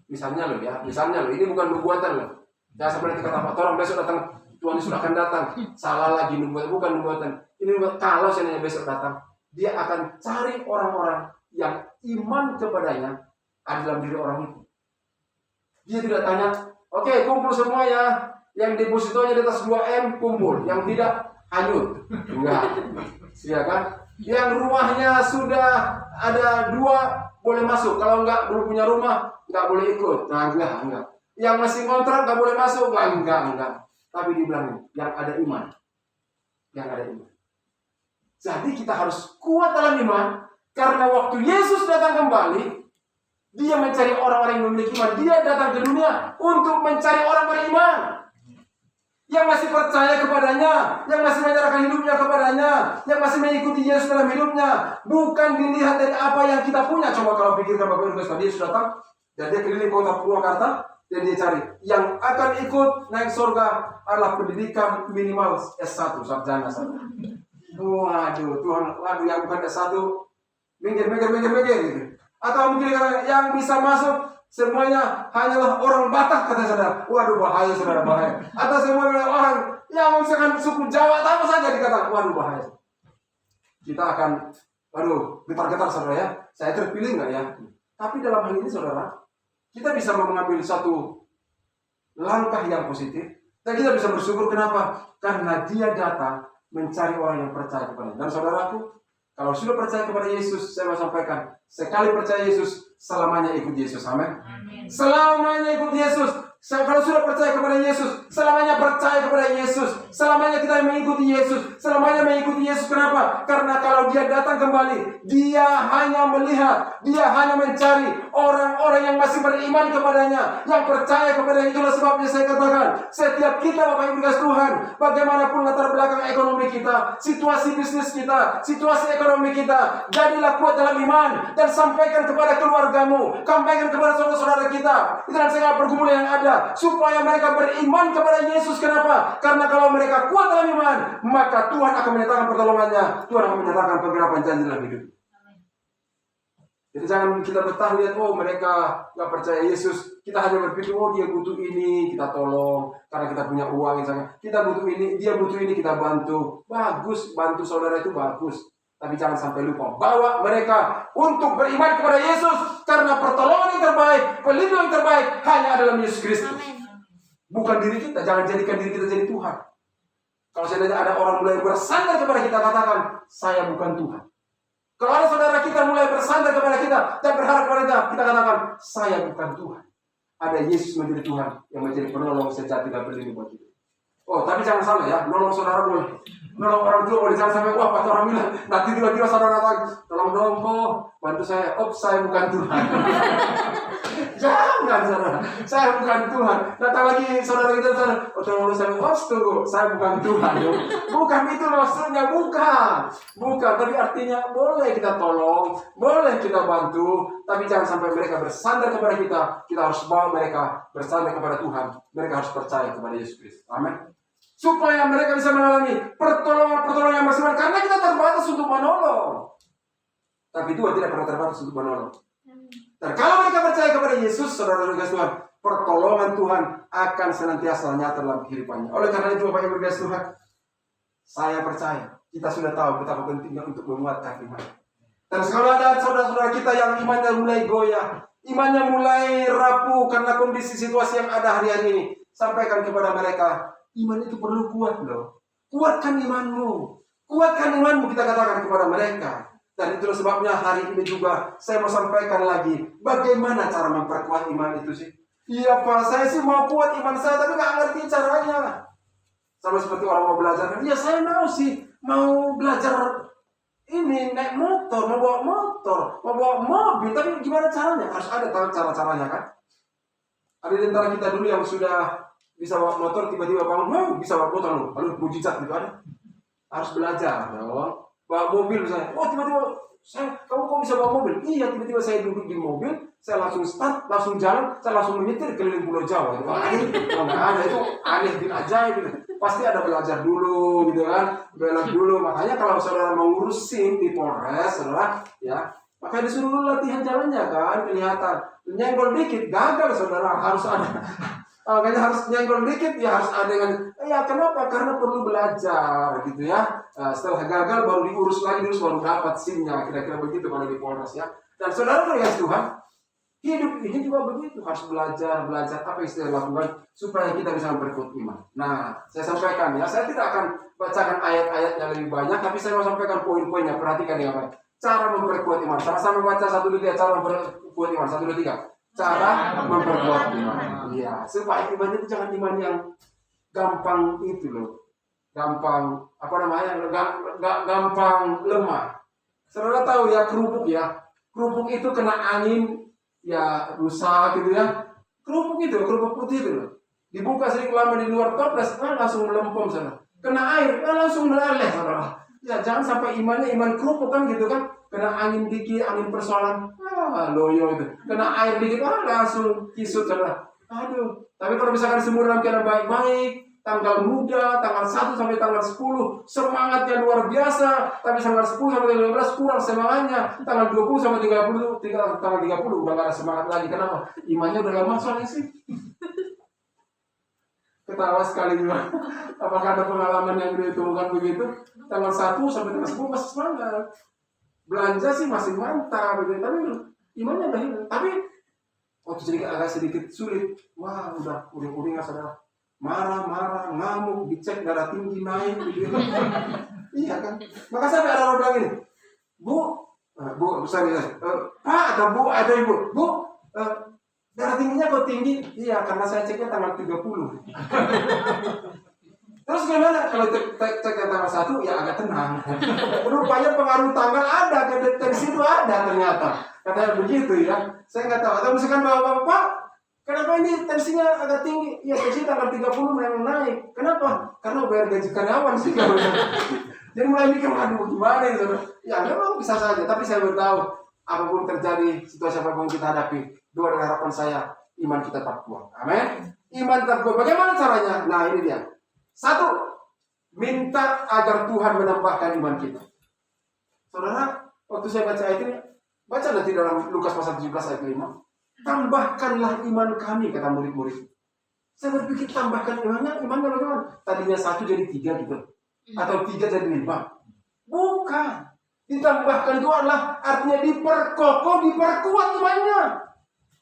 misalnya ini bukan nubuatan loh. Jangan sampai nanti kata orang besok datang, Tuhan Yesus akan datang. Salah lagi nubuatan, bukan nubuatan. Ini nubuatan. Kalau seandainya besok datang, dia akan cari orang-orang yang iman kepadanya ada dalam diri orang itu. Dia tidak tanya, oke, kumpul semua ya, yang depositonya di atas 2M kumpul, yang tidak hanyut. Enggak. Ya kan? Yang rumahnya sudah ada 2 boleh masuk. Kalau belum punya rumah, nggak boleh ikut. Nah, enggak. Yang masih kontrak nggak boleh masuk. Enggak. Tapi dibilang yang ada iman. Jadi kita harus kuat dalam iman. Karena waktu Yesus datang kembali, Dia mencari orang-orang yang memiliki iman. Dia datang ke dunia untuk mencari orang beriman, yang masih percaya kepadanya, yang masih menyerahkan hidupnya kepadanya, yang masih mengikuti Yesus dalam hidupnya. Bukan dilihat dari apa yang kita punya. Coba kalau pikirkan Bapak Ibu Saudara, dia sudah datang dan dia keliling kota Purwakarta dan dia cari. Yang akan ikut naik surga adalah pendidikan minimal S1, sarjana saja. Waduh, Tuhan, waduh, yang bukan S1, minggir gitu. Atau mungkin yang bisa masuk semuanya hanyalah orang Batak, kata saudara. Waduh, bahaya saudara, bahaya. Atau semuanya orang yang misalkan suku Jawa apa saja dikatakan, waduh, bahaya. Kita akan, waduh, getar-getar saudara ya. Saya terpilih nggak ya? Tapi dalam hal ini saudara, kita bisa mengambil satu langkah yang positif dan kita bisa bersyukur. Kenapa? Karena dia datang mencari orang yang percaya kepada. Dan saudaraku, kalau sudah percaya kepada Yesus, saya mau sampaikan, sekali percaya Yesus, selamanya ikut Yesus. Amin. Selamanya ikut Yesus. Kalau sudah percaya kepada Yesus, selamanya percaya kepada Yesus. Selamanya kita mengikuti Yesus. Selamanya mengikuti Yesus. Kenapa? Karena kalau dia datang kembali, dia hanya melihat, dia hanya mencari orang-orang yang masih beriman kepadanya, yang percaya kepadanya. Itulah sebabnya saya katakan, setiap kita Bapak Ibu kasih Tuhan, bagaimanapun latar belakang ekonomi kita, situasi bisnis kita, situasi ekonomi kita, jadilah kuat dalam iman dan sampaikan kepada keluargamu, sampaikan kepada saudara-saudara kita dengan segala pergumulan yang ada, supaya mereka beriman kepada Yesus. Kenapa? Karena kalau mereka kuat dalam iman, maka Tuhan akan menyatakan pertolongannya. Tuhan akan menyatakan penggerapan janji dalam hidup. Jadi jangan kita bertahan lihat, oh mereka nggak percaya Yesus. Kita hanya berpikir, oh dia butuh ini, kita tolong. Karena kita punya uang misalnya. Kita butuh ini, dia butuh ini, kita bantu. Bagus, bantu saudara itu bagus. Tapi jangan sampai lupa, bawa mereka untuk beriman kepada Yesus. Karena pertolongan yang terbaik, pelindung yang terbaik hanya dalam Yesus Kristus. Bukan diri kita, jangan jadikan diri kita jadi Tuhan. Kalau seandainya ada orang mulai bersandar kepada kita, katakan, saya bukan Tuhan. Kalau ada saudara kita mulai bersandar kepada kita dan berharap kepada kita, kita katakan, saya bukan Tuhan. Ada Yesus menjadi Tuhan yang menjadi penolong sejati dan pelindung buat kita. Oh, tapi jangan salah ya, nolong saudara boleh. Nolong orang tua boleh, jangan sampai, wah Pak orang bilang, nanti tiba-tiba saudara datang, tolong dong kok, bantu saya. Oh, saya bukan Tuhan. Jangan saudara, saya bukan Tuhan. Datang lagi saudara kita, saudara, oh tolong saya, oh tunggu, saya bukan Tuhan. Bukan itu maksudnya, bukan. Tapi artinya boleh kita tolong, boleh kita bantu, tapi jangan sampai mereka bersandar kepada kita. Kita harus bawa mereka bersandar kepada Tuhan. Mereka harus percaya kepada Yesus Kristus. Amin. Supaya mereka bisa mengalami pertolongan yang maksimal. Karena kita terbatas untuk menolong. Tapi Tuhan tidak pernah terbatas untuk menolong. Dan kalau mereka percaya kepada Yesus, saudara-saudara Tuhan, pertolongan Tuhan akan senantiasa nyata dalam kehidupannya. Oleh karena itu, Bapak Ibu Tuhan, saya percaya kita sudah tahu betapa pentingnya untuk menguatkan iman. Dan kalau ada saudara-saudara kita yang imannya mulai goyah, imannya mulai rapuh karena kondisi situasi yang ada hari-hari ini, sampaikan kepada mereka, iman itu perlu kuat loh. Kuatkan imanmu. Kuatkan imanmu, kita katakan kepada mereka. Dan itulah sebabnya hari ini juga saya mau sampaikan lagi, bagaimana cara memperkuat iman itu sih. Iya Pak, saya sih mau kuat iman saya, tapi gak ngerti caranya. Sama seperti orang mau belajar. Iya saya mau sih, mau belajar ini, naik motor, mau bawa mobil, tapi gimana caranya? Harus ada cara-caranya kan. Ada di antara kita dulu yang sudah bisa bawa motor, tiba-tiba bangun, bisa bawa motor loh, lalu mujizat gitu ada. Harus belajar dong. Bawa mobil misalnya, oh tiba-tiba kamu kok bisa bawa mobil? Iya, tiba-tiba saya duduk di mobil, saya langsung start, langsung jalan, saya langsung menyetir keliling Pulau Jawa. Itu nggak ada, itu aneh bin ajaib gitu. Pasti ada belajar dulu gitu kan, belajar dulu. Makanya kalau saudara mau ngurus SIM di Polres, saudara, ya, makanya disuruh dulu latihan jalannya kan, kelihatan. Nyenggol dikit, gagal saudara, harus ada. Makanya harus nyenggol dikit, ya harus ada dengan, ya kenapa? Karena perlu belajar gitu ya. Setelah gagal baru diurus lagi, baru dapat SIM-nya, kira-kira begitu kalau di Polres ya. Dan saudara kasih Tuhan, hidup ini juga begitu, harus belajar apa yang saya lakukan supaya kita bisa memperkuat iman. Nah, saya sampaikan ya, saya tidak akan bacakan ayat-ayatnya lebih banyak, tapi saya mau sampaikan poin-poinnya. Perhatikan dengan baik. Cara memperkuat iman. Sama-sama baca 1, 2, 3. Cara memperkuat iman. 1, 2, 3. Cara memperkuat iman. Iya, supaya iman itu jangan iman yang gampang itu loh. Gampang, gampang lemah. Saudara tahu ya, kerupuk itu kena angin ya rusak gitu ya. Kerupuk putih itu loh. Dibuka sedikit lama di luar toples, langsung melempem sana. Kena air, langsung meleleh saudara. Ya jangan sampai iman kerupuk kan gitu kan. Kena angin dikit, angin persoalan, loyo itu. Kena air dikit, langsung kisut saudara. Aduh. Tapi kalau misalkan semua dalam keadaan baik-baik, tanggal muda, tanggal 1 sampai tanggal 10, semangatnya luar biasa. Tapi tanggal 10 sampai tanggal 15 kurang semangatnya. Tanggal 20 sampai 30, tanggal 30 udah gak ada semangat lagi. Kenapa? Imannya udah lama soalnya sih. Ketawa sekali juga. Apakah ada pengalaman yang ditemukan begitu? Tanggal 1 sampai tanggal 10 masih semangat. Belanja sih masih mantap gitu. Tapi imannya udah hilang. Tapi waktu agak sedikit sulit. Wah, udah nggak sadar. Marah, ngamuk, dicek darah tinggi naik gitu. Iya kan? Maka sampai ada orang bilang ini, Bu, sorry, Pak atau Bu atau Ibu, Bu, darah tingginya kok tinggi? Iya, karena saya ceknya tanggal 30. Terus gimana? Kalau cek tanggal 1 ya agak tenang. Rupanya pengaruh tanggal ada, dari situ ada ternyata. Katanya begitu ya. Saya nggak tahu. Atau misalkan Bapak, kenapa ini tensinya agak tinggi? Ya tensi tanggal 30 yang naik. Kenapa? Karena bayar gaji karyawan sih. Jadi mulai mikir, aduh gimana itu? Ya memang bisa saja. Tapi saya beritahu, apapun terjadi, situasi apapun kita hadapi, doa dan harapan saya, iman kita tetap kuat. Amin. Iman tetap kuat. Bagaimana caranya? Nah ini dia. 1, minta agar Tuhan menambahkan iman kita. Saudara, waktu saya baca ayat ini, baca nanti dalam Lukas pasal 17 ayat 5. Tambahkanlah iman kami, kata murid-murid. Saya berpikir tambahkan imannya bagaimana? Tadinya 1 jadi 3 gitu. Atau 3 jadi 5. Bukan. Ditambahkan itu adalah artinya diperkokoh, diperkuat imannya.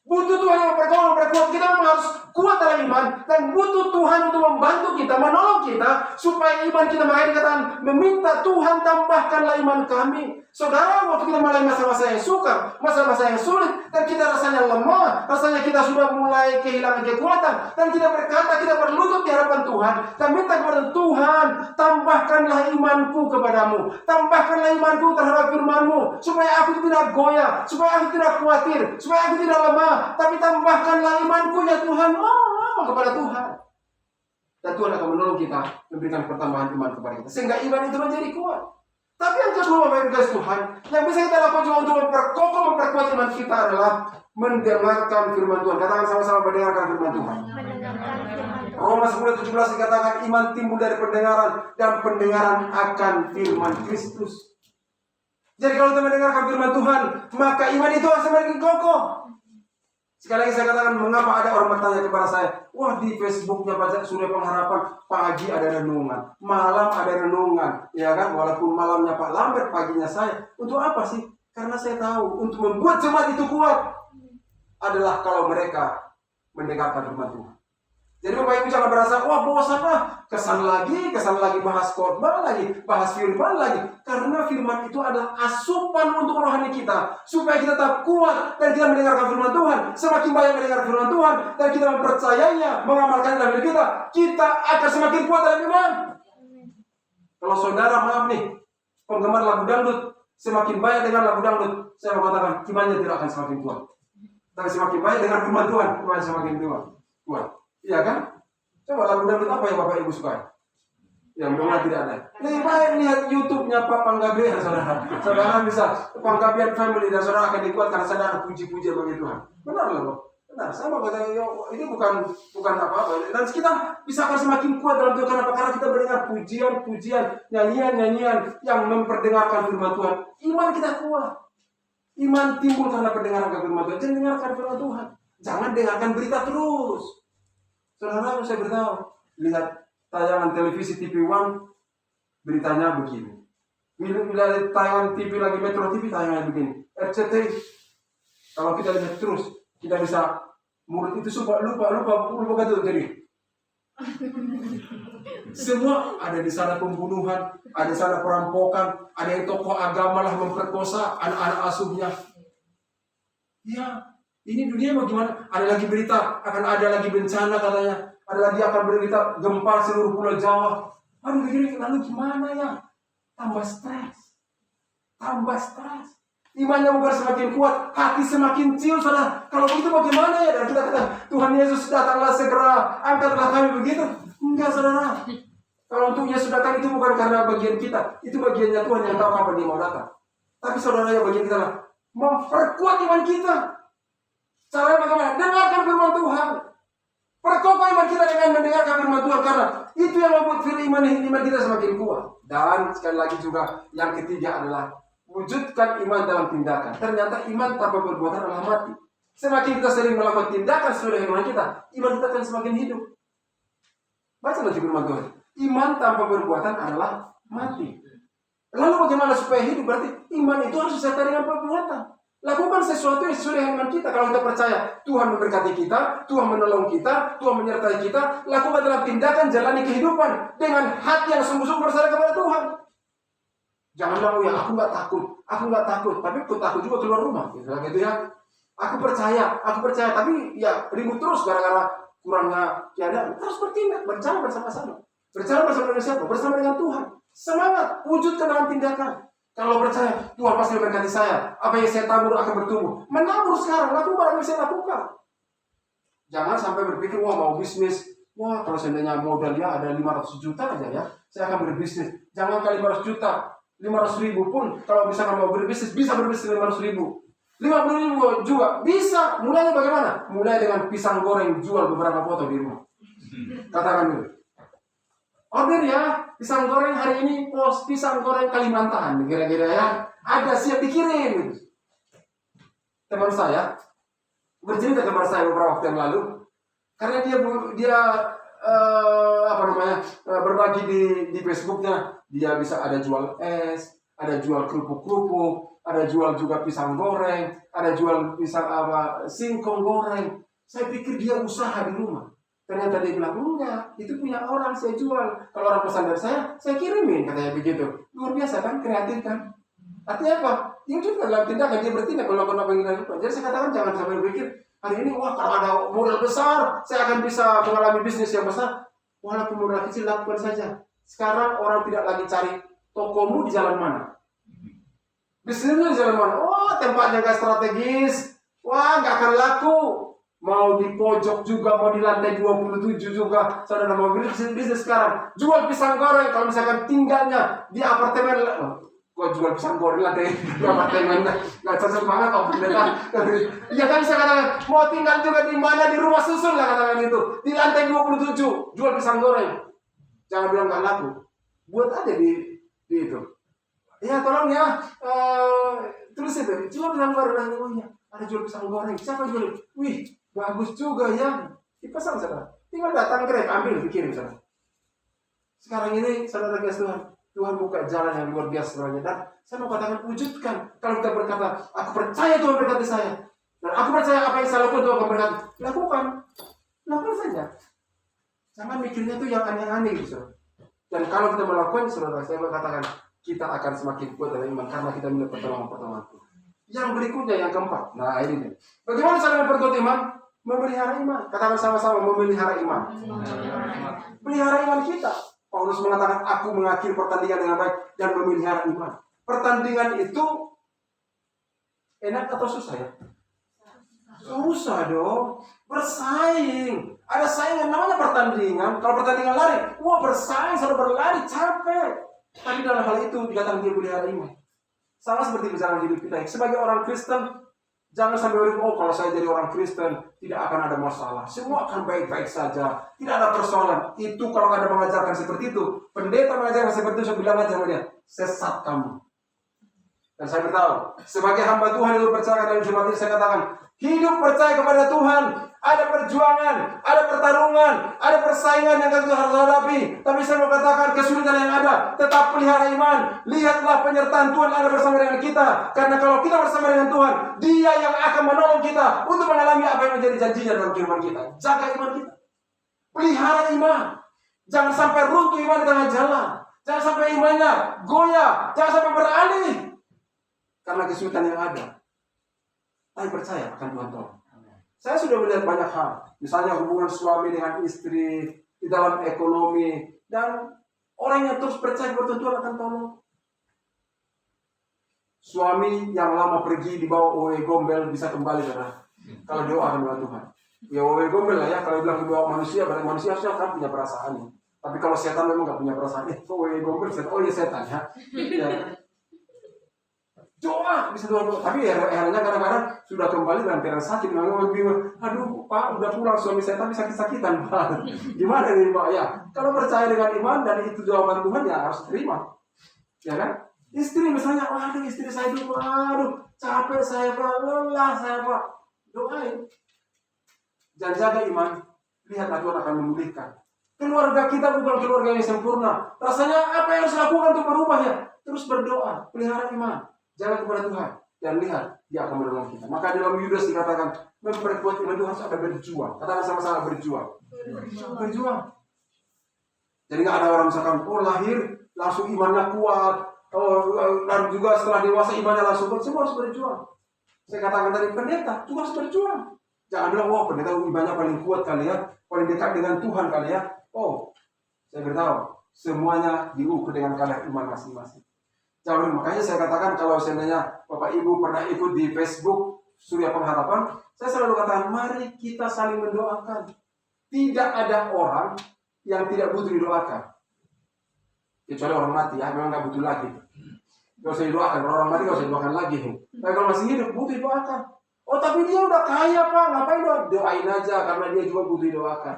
Butuh Tuhan yang memperkuat. Kita memang harus kuat dalam iman. Dan butuh Tuhan untuk membantu kita, menolong kita. Supaya iman kita makanya dikatakan, meminta Tuhan tambahkanlah iman kami. Saudara, waktu kita mulai masa-masa yang sukar, masa-masa yang sulit, dan kita rasanya lemah, rasanya kita sudah mulai kehilangan kekuatan, dan kita berkata, kita berlutut di hadapan Tuhan, dan minta kepada Tuhan, tambahkanlah imanku kepadamu, tambahkanlah imanku terhadap firman-Mu, supaya aku tidak goyah, supaya aku tidak khawatir, supaya aku tidak lemah, tapi tambahkanlah imanku ya Tuhan, kepada Tuhan. Dan Tuhan akan menolong kita, memberikan pertambahan iman kepada kita, sehingga iman itu menjadi kuat. Tapi yang kedua, Bapak Tuhan, yang bisa kita lakukan juga untuk memperkuat iman kita adalah mendengarkan firman Tuhan. Katakan sama-sama, mendengarkan firman Tuhan. Roma 10:17 dikatakan iman timbul dari pendengaran, dan pendengaran akan firman Kristus. Jadi kalau kita mendengarkan firman Tuhan, maka iman itu akan semakin kokoh. Sekali lagi saya katakan, mengapa ada orang bertanya kepada saya, wah di Facebooknya baca Surya Pengharapan, pagi ada renungan, malam ada renungan, ya kan? Walaupun malamnya Pak Lambert, paginya saya. Untuk apa sih? Karena saya tahu, untuk membuat jemaat itu kuat adalah kalau mereka mendengarkan firman Tuhan. Jadi Bapak Ibu jangan merasa, wah bosan lah, kesan lagi bahas khotbah lagi, bahas firman lagi. Karena firman itu adalah asupan untuk rohani kita, supaya kita tetap kuat dan kita mendengarkan firman Tuhan. Semakin banyak mendengar firman Tuhan dan kita mempercayainya, mengamalkan dalam diri kita akan semakin kuat dalam iman. Kalau saudara, maaf nih, penggemar lagu dangdut, semakin banyak dengar lagu dangdut, saya mau katakan, imannya tidak akan semakin kuat. Tapi semakin banyak dengar firman Tuhan, imannya semakin kuat. Iya kan? Coba lagu dangdut apa yang Bapak Ibu sukai? Yang benar tidak ada. Lebih baik lihat YouTube-nya Pak Panggabean, saudara. Saudara bisa Panggabean Family dan saudara akan dikuat karena saudara ada puji-puji bagi Tuhan. Benar loh, benar. Saya mau kata ini bukan apa-apa. Dan kita bisa akan semakin kuat dalam Tuhan. Kenapa? Karena kita mendengar pujian, nyanyian yang memperdengarkan firman Tuhan. Iman kita kuat. Iman timbul karena pendengaran firman Tuhan. Jangan dengarkan firman Tuhan. Jangan dengarkan berita terus. Saudara, saya beritahu, lihat tayangan televisi TV One, beritanya begini. Bila tayangan TV lagi Metro TV, tayangan begini. RCTI, kalau kita lihat terus, kita bisa murid itu sumpah lupa kata jadi. Semua ada di sana pembunuhan, ada di sana perampokan, ada yang tokoh agama lah memperkosa anak-anak asuhnya. Ya. Ini dunia bagaimana? Ada lagi berita, akan ada lagi bencana katanya. Ada lagi akan berita gempa seluruh pulau Jawa. Aduh, lalu gimana ya? Tambah stres. Imannya bukan semakin kuat, hati semakin ciut, saudara. Kalau begitu bagaimana ya? Dan kita kata, Tuhan Yesus datanglah segera, angkatlah kami begitu. Enggak, saudara. Kalau untuk Yesus datang itu bukan karena bagian kita, itu bagiannya Tuhan yang tahu kapan dia mau datang. Tapi saudara, yang bagian kita lah, memperkuat iman kita. Caranya bagaimana? Dengarkan firman Tuhan. Perkokoh iman kita dengan mendengarkan firman Tuhan, karena itu yang membuat iman kita semakin kuat. Dan sekali lagi juga, yang ketiga adalah wujudkan iman dalam tindakan. Ternyata iman tanpa perbuatan adalah mati. Semakin kita sering melakukan tindakan sesuai dengan iman kita akan semakin hidup. Baca lagi firman Tuhan. Iman tanpa perbuatan adalah mati. Lalu bagaimana supaya hidup? Berarti iman itu harus disertai dengan perbuatan. Lakukan sesuatu yang sesuai dengan iman kita. Kalau kita percaya Tuhan memberkati kita, Tuhan menolong kita, Tuhan menyertai kita, lakukan dalam tindakan, jalani kehidupan dengan hati yang sungguh-sungguh berserah kepada Tuhan. Jangan bilang, ya aku nggak takut, tapi aku takut juga keluar rumah, gitu ya. Aku percaya, tapi ya ribut terus gara-gara kurangnya keadaan. Terus bertindak, berjalan bersama-sama. Berjalan bersama dengan siapa? Bersama dengan Tuhan. Semangat, wujudkan dalam tindakan. Kalau percaya, Tuhan pasti memberkati saya. Apa yang saya tabur akan bertumbuh. Menabur sekarang, lakukan apa yang saya lakukan. Jangan sampai berpikir, wah mau bisnis. Wah kalau seandainya modal ya ada 500 juta aja ya, saya akan berbisnis. Jangan kali 500 juta. 500.000 pun, kalau misalkan mau berbisnis, bisa berbisnis 500.000. 50.000 juga, bisa. Mulainya bagaimana? Mulai dengan pisang goreng, jual beberapa potong di rumah. Katakan dulu. Order ya, pisang goreng hari ini, pos pisang goreng Kalimantan. Kira-kira ya, ada siap dikirim. Teman saya, bercerita kepada saya beberapa waktu yang lalu. Karena dia berbagi di Facebooknya. Dia bisa ada jual es, ada jual kerupuk-kerupuk, ada jual juga pisang goreng, ada jual pisang singkong goreng. Saya pikir dia usaha di rumah. Ternyata dia bilang, enggak, itu punya orang, saya jual. Kalau orang pesan dari saya kirimin, katanya begitu. Luar biasa kan, kreatif kan. Artinya apa? Dia juga dalam tindakan, dia bertindak melakukan apa yang kita lakukan. Jadi saya katakan jangan sampai berpikir, hari ini wah kalau ada modal besar, saya akan bisa mengalami bisnis yang besar. Walaupun modal kecil, lakukan saja. Sekarang orang tidak lagi cari tokomu di jalan mana. Bisnisnya di jalan mana? Oh, tempatnya gak strategis. Wah, gak akan laku. Mau di pojok juga, mau di lantai 27 juga. Saudara mau bisnis sekarang. Jual pisang goreng. Kalau misalkan tinggalnya di apartemen. Kok jual pisang goreng lantai di apartemen. Gak cocok banget. Ya kan saya katakan. Mau tinggal juga di mana? Di rumah susun lah katakan itu. Di lantai 27. Jual pisang goreng. Jangan bilang gak laku. Buat aja di itu. Ya tolong ya. Tulis itu. Jual pisang goreng. Oh ya. Ada jual pisang goreng. Siapa jual? Wih. Bagus juga ya. Dipasang saudara. Tinggal datang Grab. Ambil. Dikirim saudara. Sekarang ini saudara kasih Tuhan. Tuhan buka jalan yang luar biasa sebenarnya. Dan saya mau katakan wujudkan. Kalau kita berkata. Aku percaya Tuhan berkati saya. Dan aku percaya apa yang saya lakukan Tuhan akan berkati. Lakukan. Lakukan saja. Jangan mikirnya tuh yang aneh-aneh gitu. Dan kalau kita melakukan, saudara, saya mengatakan kita akan semakin kuat dalam iman karena kita melihat pertolongan-pertolongan Tuhan. Yang berikutnya, yang keempat. Nah ini nih. Bagaimana cara memperkuat iman? Memelihara iman. Katakan sama-sama, memelihara iman. Pelihara iman kita. Paulus mengatakan, aku mengakhiri pertandingan dengan baik dan memelihara iman. Pertandingan itu enak atau susah ya? Susah dong. Bersaing. Ada saingan namanya pertandingan. Kalau pertandingan lari, wah bersaing, selalu berlari, capek. Tapi dalam hal itu dikatakan dia pelihara iman. Sama seperti perjalanan hidup kita. Sebagai orang Kristen, jangan sampai berpikir, oh kalau saya jadi orang Kristen, tidak akan ada masalah. Semua akan baik-baik saja. Tidak ada persoalan. Itu kalau ada mengajarkan seperti itu. Pendeta mengajarkan seperti itu, saya bilang aja sama dia, sesat kamu. Dan saya beritahu, sebagai hamba Tuhan yang percaya dalam Jumat ini, saya katakan, hidup percaya kepada Tuhan. Ada perjuangan, ada pertarungan, ada persaingan yang kita harus hadapi. Tapi saya mau katakan kesulitan yang ada, tetap pelihara iman. Lihatlah penyertaan Tuhan ada bersama dengan kita. Karena kalau kita bersama dengan Tuhan, Dia yang akan menolong kita untuk mengalami apa yang menjadi janjinya dalam kehidupan kita. Jaga iman kita. Pelihara iman. Jangan sampai runtuh iman di tengah jalan. Jangan sampai imannya goyah. Jangan sampai beralih. Karena kesulitan yang ada. Tapi percaya akan Tuhan tolong. Saya sudah melihat banyak hal. Misalnya hubungan suami dengan istri, di dalam ekonomi. Dan orang yang terus percaya kepada Tuhan akan tolong. Suami yang lama pergi dibawa Owe Gombel bisa kembali, saudara. Kalau doa dengan Tuhan. Ya Owe Gombel lah ya, kalau bilang dibawa manusia, berarti manusia harusnya kan punya perasaan. Tapi kalau setan memang nggak punya perasaan. Owe Gombel, setan. Oh iya setan ya. Ya. Doa bisa doa. Tapi akhirnya kadang-kadang sudah kembali dalam keadaan sakit. Memang bingung. Aduh Pak, udah pulang suami saya tapi sakit-sakitan Pak. Gimana nih Pak? Ya, kalau percaya dengan iman dan itu jawaban Tuhan ya harus terima. Ya kan? Istri misalnya, waduh istri saya dulu, waduh capek saya Pak, lelah saya Pak. Doain. Dan jaga iman. Lihatlah Tuhan akan memulihkan. Keluarga kita bukan keluarga yang sempurna. Rasanya apa yang harus lakukan untuk berubahnya? Terus berdoa, pelihara iman. Jangan kepada Tuhan dan lihat Dia akan menolong kita. Maka dalam Yudas dikatakan memperkuat iman itu harus ada berjuang. Katakan sama-sama berjuang. Berjuang. Jadi nggak ada orang misalkan lahir langsung imannya kuat, dan juga setelah dewasa imannya langsung kuat. Semua harus berjuang. Saya katakan tadi pendeta juga harus berjuang. Jangan bilang wah pendeta imannya paling kuat kali ya, paling dekat dengan Tuhan kali ya. Oh, saya beritahu semuanya diukur dengan kadar iman masing-masing. Jangan, makanya saya katakan kalau seandainya Bapak Ibu pernah ikut di Facebook Surya Pengharapan, saya selalu katakan mari kita saling mendoakan. Tidak ada orang yang tidak butuh didoakan. Kecuali orang mati ya, memang nggak butuh lagi. Gak usah didoakan, kalau orang mati gak usah didoakan lagi. Tapi kalau masih hidup butuh didoakan. Oh tapi dia udah kaya Pak, ngapain doain aja karena dia juga butuh didoakan.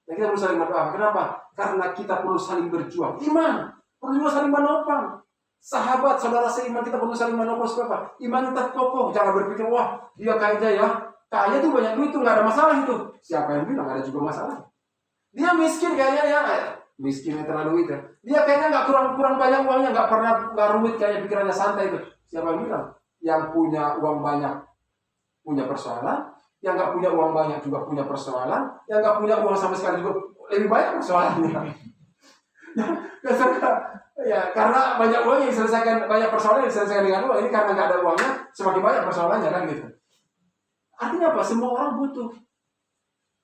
Dan kita perlu saling berdoa. Kenapa? Karena kita perlu saling berjuang. Iman perlu juga saling menopang. Sahabat, saudara seiman kita perlu saling menopang supaya apa? Iman tetap kokoh. Jangan berpikir, wah dia kaya ya. Kaya tuh banyak duit tuh, gak ada masalah itu. Siapa yang bilang ada juga masalah? Dia miskin kayaknya ya. Miskinnya terlalu itu. Dia kayaknya gak kurang banyak uangnya, gak rumit kayak pikirannya santai itu. Siapa yang bilang? Yang punya uang banyak punya persoalan, yang gak punya uang banyak juga punya persoalan, yang gak punya uang sama sekali juga lebih banyak persoalannya. Ya, karena banyak uang yang diselesaikan, banyak persoalan yang diselesaikan dengan uang. Ini karena nggak ada uangnya, semakin banyak persoalannya kan gitu. Artinya apa? Semua orang butuh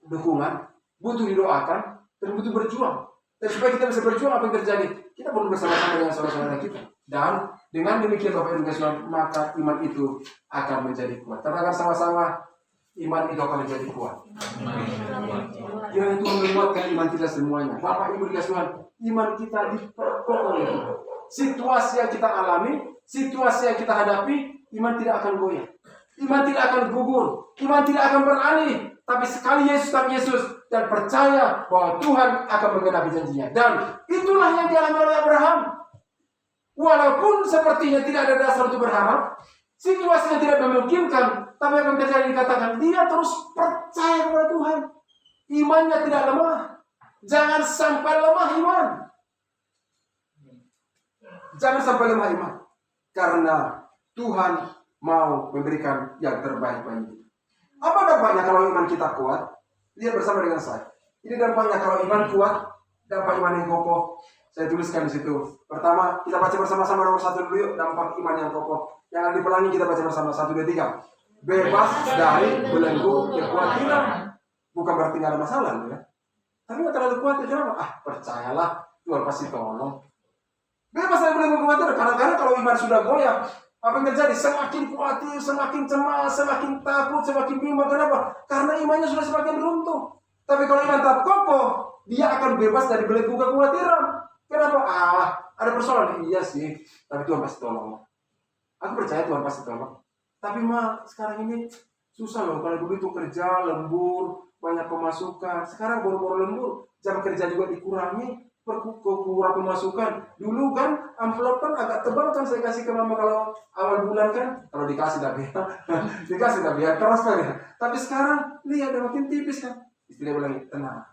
dukungan, butuh didoakan, dan butuh berjuang. Dan supaya kita bisa berjuang, apa yang terjadi? Kita perlu bersama-sama dengan saudara-saudara kita. Dan dengan demikian Bapak Ibu sekalian, maka iman itu akan menjadi kuat. Katakan sama-sama, iman itu akan menjadi kuat. Yang itu menguatkan iman kita semuanya. Bapak Ibu sekalian, iman kita diperkokoh oleh Tuhan. Situasi yang kita alami, situasi yang kita hadapi, iman tidak akan goyah. Iman tidak akan gugur. Iman tidak akan beralih. Tapi sekali Yesus dan percaya bahwa Tuhan akan menggenapi janjinya. Dan itulah yang dialami oleh Abraham. Walaupun sepertinya tidak ada dasar untuk berharap, situasinya tidak memungkinkan, tapi apa yang terjadi dikatakan, dia terus percaya kepada Tuhan. Imannya tidak lemah. Jangan sampai lemah iman. Jangan sampai lemah iman. Karena Tuhan mau memberikan yang terbaik bagi kita. Apa dampaknya kalau iman kita kuat? Lihat bersama dengan saya. Ini dampaknya kalau iman kuat, dampak iman yang kokoh. Saya tuliskan di situ. Pertama, kita baca bersama-sama nomor 1 dulu yuk. Dampak iman yang kokoh. Jangan dipelangi, kita baca bersama 1, 2, 3. Bebas dari belenggu kekhawatiran. Bukan berarti nggak ada masalah ya. Tapi nggak terlalu kuat, kenapa? Percayalah, Tuhan pasti tolong. Bebas dari belenggu kekhawatiran. Kadang-kadang kalau iman sudah goyah, apa yang terjadi? Semakin khawatir, semakin cemas, semakin takut, semakin bingung. Kenapa? Karena imannya sudah semakin runtuh. Tapi kalau iman tetap kokoh, dia akan bebas dari belenggu kekhawatiran. Kenapa? Ada persoalan. Iya sih, tapi Tuhan pasti tolong. Aku percaya Tuhan pasti tolong. Tapi sekarang ini susah loh. Kalau dulu itu kerja lembur, banyak pemasukan. Sekarang boro-boro lembur, jam kerja juga dikurangi, kurang pemasukan. Dulu kan amplop kan agak tebal kan saya kasih ke mama kalau awal bulan kan. Kalau dikasih tapi dikasih tapi ya keras kan ya. Tapi sekarang lihat udah makin tipis kan. Istrinya bilang tenang,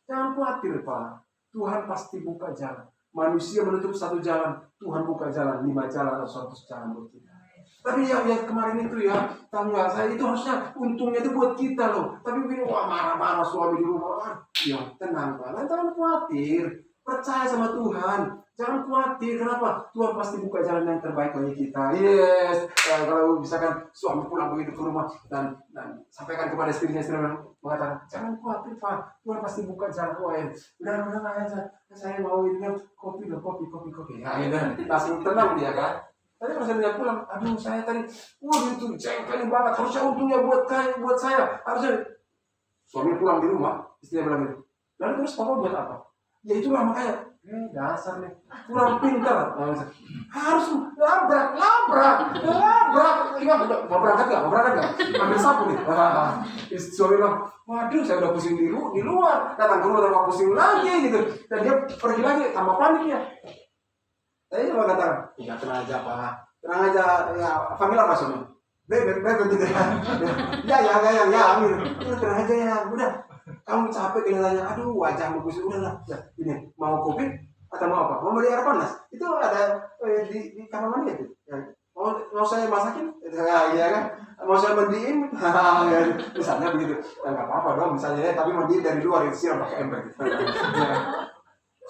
jangan khawatir Pak. Tuhan pasti buka jalan. Manusia menutup satu jalan, Tuhan buka jalan 5 jalan atau 100 jalan buat kita. Tapi yang kemarin itu ya, tahu nggak, saya itu harusnya untungnya itu buat kita loh. Tapi begini, wah marah-marah suami di rumah. Ya tenang Pak, jangan khawatir. Percaya sama Tuhan. Jangan khawatir, kenapa? Tuhan pasti buka jalan yang terbaik bagi kita. Yes. Kalau misalkan suami pulang begitu ke rumah dan sampaikan kepada istrinya mengatakan, jangan khawatir Pak, Tuhan pasti buka jalan. Wah, udah aja. Saya mau ini kopi. Ya, langsung tenang dia kan. Tapi kalau saya pulang, aduh saya tadi, itu jengkelin banget, harusnya untungnya buat saya, harusnya. Suami pulang di rumah, istrinya bilang gitu, lalu terus papa buat apa? Ya itulah makanya, dasar nih, kurang pintar. Harus labrak. Mau berangkat nggak? Ambil sapu nih. Suami bilang, waduh saya udah pusing di luar, datang ke rumah tambah pusing lagi gitu. Dan dia pergi lagi, tambah panik ya. Saya cuma katakan, ya tenang aja Pak, tenang aja, ya panggil apa suami? Beb gitu ya. Ya, gitu. Tenang aja ya, udah. Kamu capek kelihatannya, aduh wajahmu kusut, udahlah. Ya, ini mau kopi atau mau apa? Mau beli air panas? Itu ada di kamar mandi itu. Ya. Mau saya masakin? Ya kan? Mau saya mandiin? Ya, misalnya begitu. Ya nggak apa-apa dong, misalnya ya, tapi mandiin dari luar itu siram pakai ember. Gitu. Ya.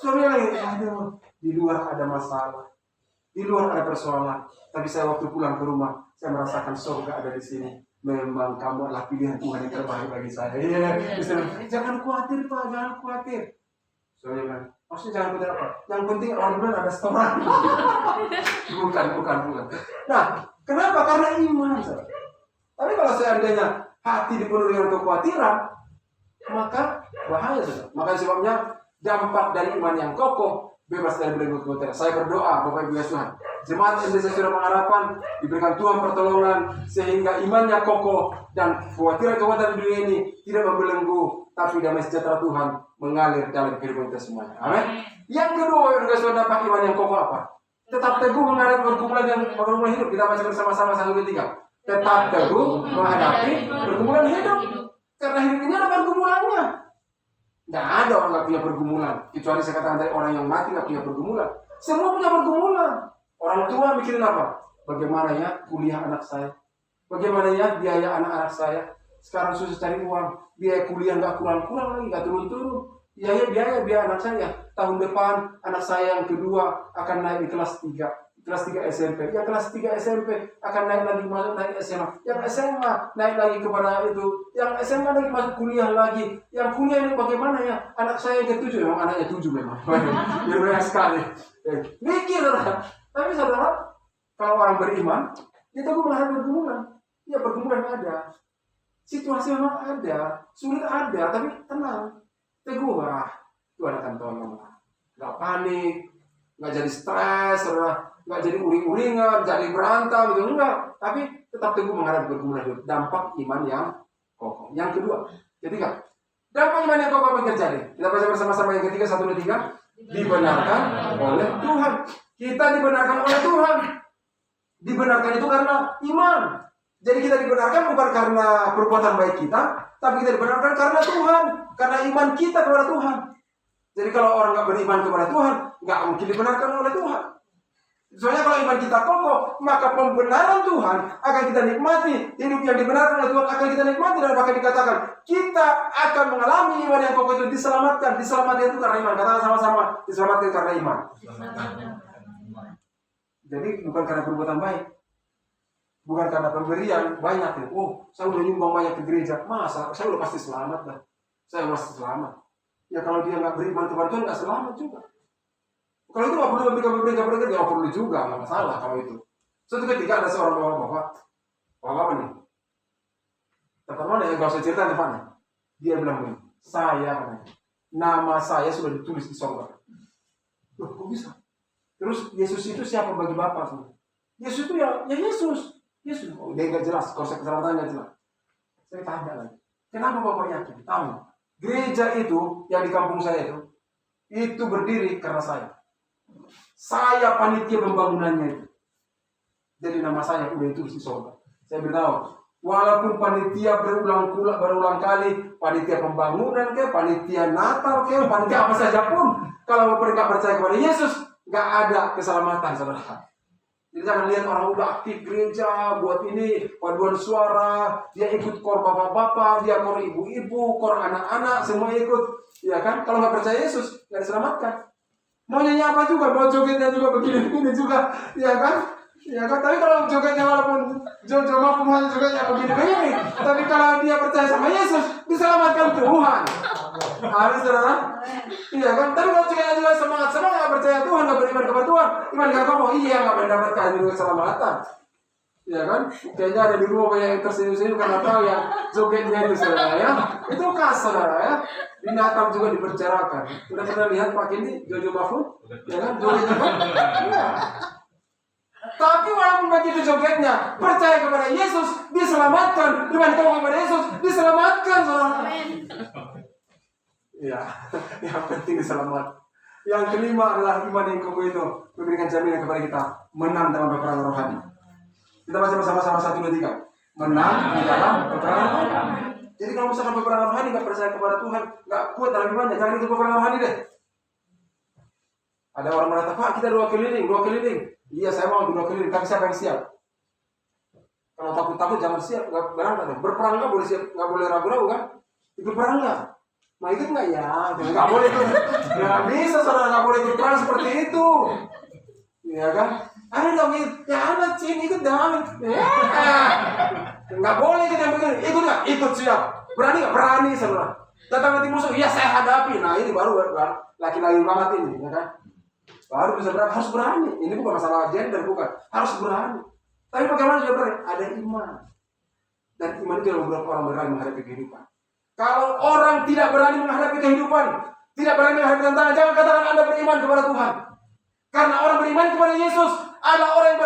Suami lagi, aduh, di luar ada masalah, di luar ada persoalan. Tapi saya waktu pulang ke rumah, saya merasakan surga ada di sini. Memang kamu adalah pilihan Tuhan yang terbaik bagi saya. Jangan khawatir Pak, jangan khawatir. Soalnya kan, maksudnya jangan khawatir apa? Yang penting orang benar ada setoran. Bukan. Nah, kenapa? Karena iman. Saudara. Tapi kalau seandainya hati dipenuhi dengan kekhawatiran, maka bahaya saudara. Maka sebabnya dampak dari iman yang kokoh bebas dari belenggu kekhawatiran. Saya berdoa Bapak Ibu Tuhan, jemaat Indonesia Suara Pengharapan diberikan Tuhan pertolongan sehingga imannya kokoh dan kekhawatiran dunia ini tidak membelenggu, tapi damai sejahtera Tuhan mengalir dalam kehidupan kita semuanya. Amin. Yang kedua yang sudah dapat iman yang kokoh apa? Tetap teguh menghadapi pergumulan hidup. Kita baca bersama-sama 1-3. Tetap teguh menghadapi pergumulan hidup. Karena hidup ini ada pergumulannya. Tidak ada orang nggak punya pergumulan. Kecuali saya katakan tadi orang yang mati nggak punya pergumulan. Semua punya pergumulan. Orang tua mikirin apa? Bagaimana ya kuliah anak saya? Bagaimana ya biaya anak-anak saya? Sekarang susah cari uang. Biaya kuliah nggak kurang-kurang lagi, nggak turun-turun. Biaya anak saya. Tahun depan anak saya yang kedua akan naik di kelas 3. Kelas 3 SMP. Yang kelas 3 SMP akan naik lagi masuk naik SMA. Yang SMA naik lagi kepada itu. Yang SMA lagi masuk kuliah lagi. Yang kuliah ini bagaimana ya? Anak saya yang ke-7, memang anaknya 7 memang. Ya banyak sekali. Mikir lah. Tapi saudara, kalau orang beriman, dia tahu menghadapi pergumulan. Ya pergumulan ada. Situasi memang ada. Sulit ada, tapi tenang. Teguh lah. Tuhan akan tolong lah. Gak panik. Gak jadi stres, saudara. Nggak jadi uring-uringan, jadi berantem gitu, enggak. Tapi tetap teguh menghadapi pergumulan hidup. Dampak iman yang kokoh. Yang kedua, ketiga, dampak iman yang kokoh apa yang terjadi? Kita baca bersama-sama yang ketiga, 1-3. Dibenarkan oleh Tuhan. Kita dibenarkan oleh Tuhan. Dibenarkan itu karena iman. Jadi kita dibenarkan bukan karena perbuatan baik kita, tapi kita dibenarkan karena Tuhan, karena iman kita kepada Tuhan. Jadi kalau orang nggak beriman kepada Tuhan, nggak mungkin dibenarkan oleh Tuhan. Soalnya kalau iman kita kokoh, maka pembenaran Tuhan akan kita nikmati. Hidup yang dibenarkan oleh Tuhan akan kita nikmati. Dan bahkan dikatakan, kita akan mengalami iman yang kokoh itu diselamatkan. Diselamatkan itu karena iman. Katakan sama-sama, diselamatkan karena iman. Jadi bukan karena perbuatan baik. Bukan karena pemberian banyak. Oh, saya udah nyumbang banyak ke gereja. Masa? Saya udah pasti selamat lah. Saya pasti selamat. Ya kalau dia nggak beriman kepada Tuhan, nggak selamat juga. Kalau itu nggak perlu berikan, nggak perlu juga, nggak masalah kalau itu. Suatu ketika ada seorang bapak nih, tempat mana ya? Gak usah cerita tempatnya. Dia bilang begini, nama saya sudah ditulis di sorga. Loh, kok bisa? Terus Yesus itu siapa bagi bapak? Yesus itu ya Yesus. Oh, dia nggak jelas, konsep keselamatan nggak jelas. Saya tanya lagi, kenapa bapak yakin? Tahu? Gereja itu yang di kampung saya itu berdiri karena saya. Saya panitia pembangunannya itu. Jadi nama saya udah itu di sorga. Saya beritahu, walaupun panitia berulang kali, panitia pembangunan ke, panitia Natal ke, panitia apa saja pun, kalau mereka percaya kepada Yesus, nggak ada keselamatan, saudara. Jadi jangan lihat orang udah aktif gereja, buat ini, paduan suara, dia ikut kor bapak-bapak, dia kor ibu-ibu, kor anak-anak, semua ikut. Ya kan? Kalau nggak percaya Yesus, nggak diselamatkan. Mau nyanyi apa juga, mau jogetnya juga begini-begini juga, ya kan? Ya kan? Tapi kalau jogetnya walaupun cuma pemahaman jogetnya begini-begini, tapi kalau dia percaya sama Yesus, diselamatkan Tuhan. Amin, saudara. Iya kan? Tapi kalau kita juga semangat nggak percaya Tuhan, nggak beriman kepada Tuhan, iman nggak ngomong, iya nggak mendapatkan juga keselamatan. Ya kan? Kayaknya ada di rumah banyak yang tersenyum-senyum karena tahu yang jogetnya itu, saudara ya. Itu khas, saudara ya. Binatang juga dipercarakan. Udah pernah lihat Pak Kindi, Jojo Mahfud? Ya kan? Joget juga? Iya. Tapi walaupun begitu jogetnya, percaya kepada Yesus, diselamatkan. Iman kepada Yesus, diselamatkan, saudara. Iya, yang penting diselamatkan. Yang kelima adalah iman yang kokoh itu memberikan jaminan kepada kita menang dalam peperangan rohani. Kita baca bersama-sama 1, 2, 3. Menang di dalam peperangan rohani. Jadi kalau misalkan peperangan rohani nggak percaya kepada Tuhan, nggak kuat dalam imannya, jangan ikut peperangan rohani deh. Ada orang berkata, Pak, kita 2 keliling. Iya, saya mau 2 keliling, tapi siapa yang siap? Kalau takut jangan siap, nggak berangkat. Berperang nggak boleh siap, nggak boleh ragu-ragu kan? Ikut perang nggak? Mau ikut nggak ya? Nggak boleh ikut. Nggak bisa, saudara, nggak boleh ikut perang seperti itu. Iya kan? Ada dong, ya anak Cin, ikut dong. Nggak boleh ikut yang begini. Ikut nggak? Ikut siap. Berani nggak? Berani, saudara. Datang nanti musuh, iya saya hadapi. Nah ini baru laki-laki banget ini, ya kan? Baru bisa berani, harus berani. Ini bukan masalah gender, bukan. Harus berani. Tapi bagaimana juga berani? Ada iman. Dan iman itu yang membuat orang berani menghadapi kehidupan. Kalau orang tidak berani menghadapi kehidupan, tidak berani menghadapi tantangan, jangan katakan Anda beriman kepada Tuhan. Karena orang beriman kepada Yesus adalah orang yang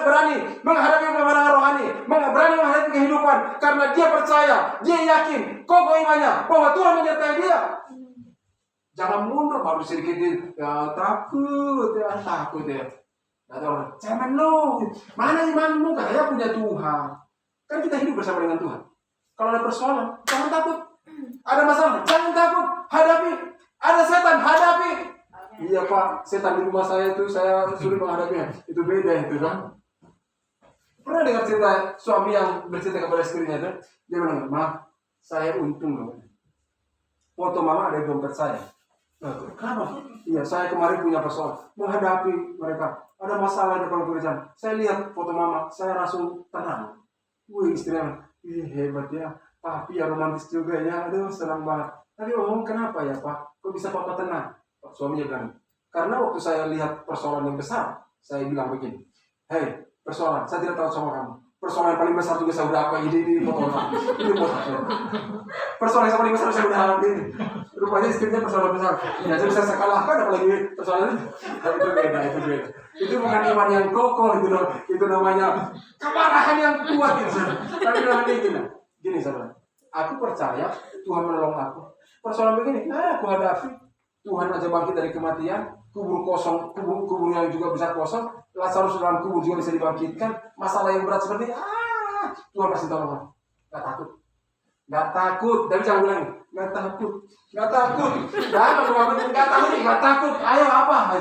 berani menghadapi peperangan rohani, berani menghadapi kehidupan. Karena dia percaya, dia yakin, kokoh imannya bahwa Tuhan menyertai dia. Jangan mundur, baru sedikit ya takut ya. Ada orang, jangan lu, mana imanmu? Katanya punya Tuhan. Kan kita hidup bersama dengan Tuhan. Kalau ada persoalan, jangan takut. Ada masalah, jangan takut. Hadapi. Ada setan, hadapi. Iya Pak, setan di rumah saya itu saya sulit menghadapinya. Itu beda itu kan. Pernah dengar cerita suami yang bercerita kepada istrinya itu? Dia bilang, "Ma, saya untung loh. Foto mama ada di dompet saya." Kenapa? Iya, saya kemarin punya persoalan menghadapi mereka. Ada masalah di depan pekerjaan. Saya lihat foto mama, saya langsung tenang. Wih, istrinya, hebat ya. Papi ya romantis juga ya. Aduh, senang banget. Tapi kenapa ya Pak? Kok bisa Papa tenang? Suaminya bilang, karena waktu saya lihat persoalan yang besar, saya bilang begini, hei, persoalan, saya tidak tahu sama kamu. Persoalan yang paling besar juga saya udah apa ini foto ini foto saya. Persoalan yang paling besar saya udah alami ini. Rupanya istrinya persoalan besar. Ya, jadi saya kalahkan apalagi persoalan itu. Itu beda. Itu bukan iman yang kokoh itu namanya kemarahan yang kuat itu. Tapi namanya gini saudara. Aku percaya Tuhan menolong aku. Persoalan begini, aku hadapi. Tuhan aja bangkit dari kematian, kubur kosong, kubur yang juga bisa kosong, Lazarus dalam kubur juga bisa dibangkitkan. Masalah yang berat seperti Tuhan pasti tolong. Gak takut. Tapi jangan bilang, gak takut. Gak takut. Ayo apa?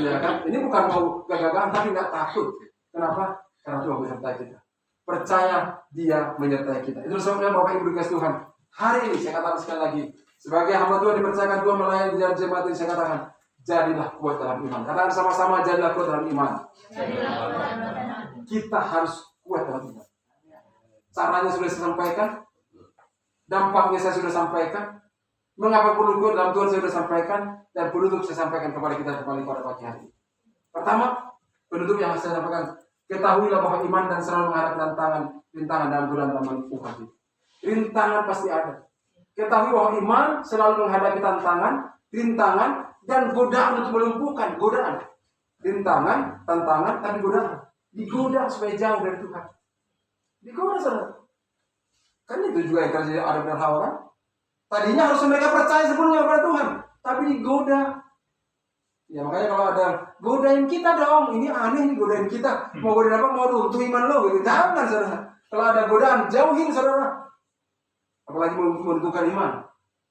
Ya kan? Ini bukan mau gagagan, tapi gak takut. Kenapa? Karena Tuhan menyertai kita. Percaya Dia menyertai kita. Itu sebabnya Bapak Ibu dikasih Tuhan. Hari ini saya katakan sekali lagi. Sebagai hamba Tuhan dipercayakan Tuhan melayani di jemaat ini, saya katakan, jadilah kuat dalam iman. Katakan sama-sama, jadilah kuat dalam iman. Kita harus kuat dalam iman. Caranya sudah saya sampaikan, dampaknya saya sudah sampaikan, mengapa perlu kuat dalam Tuhan saya sudah sampaikan, dan penutup saya sampaikan kepada kita kembali pada pagi hari ini. Pertama, penutup yang saya sampaikan, ketahuilah bahwa iman dan selalu menghadapi rintangan dalam godaan dalam Tuhan. Rintangan pasti ada. Ketahui bahwa iman selalu menghadapi rintangan, dan godaan untuk melumpuhkan godaan. Rintangan, tantangan, tapi godaan. Digoda supaya jauh dari Tuhan. Digoda, saudara. Kan itu juga yang terjadi Adam dan Hawa kan? Tadinya harus mereka percaya sepenuhnya kepada Tuhan, tapi digoda. Ya makanya kalau ada godain kita dong, ini aneh nih godain kita. Mau godain apa? Mau runtuh iman lo gitu. Jangan, saudara. Kalau ada godaan, jauhin, saudara. Apalagi menentukan iman,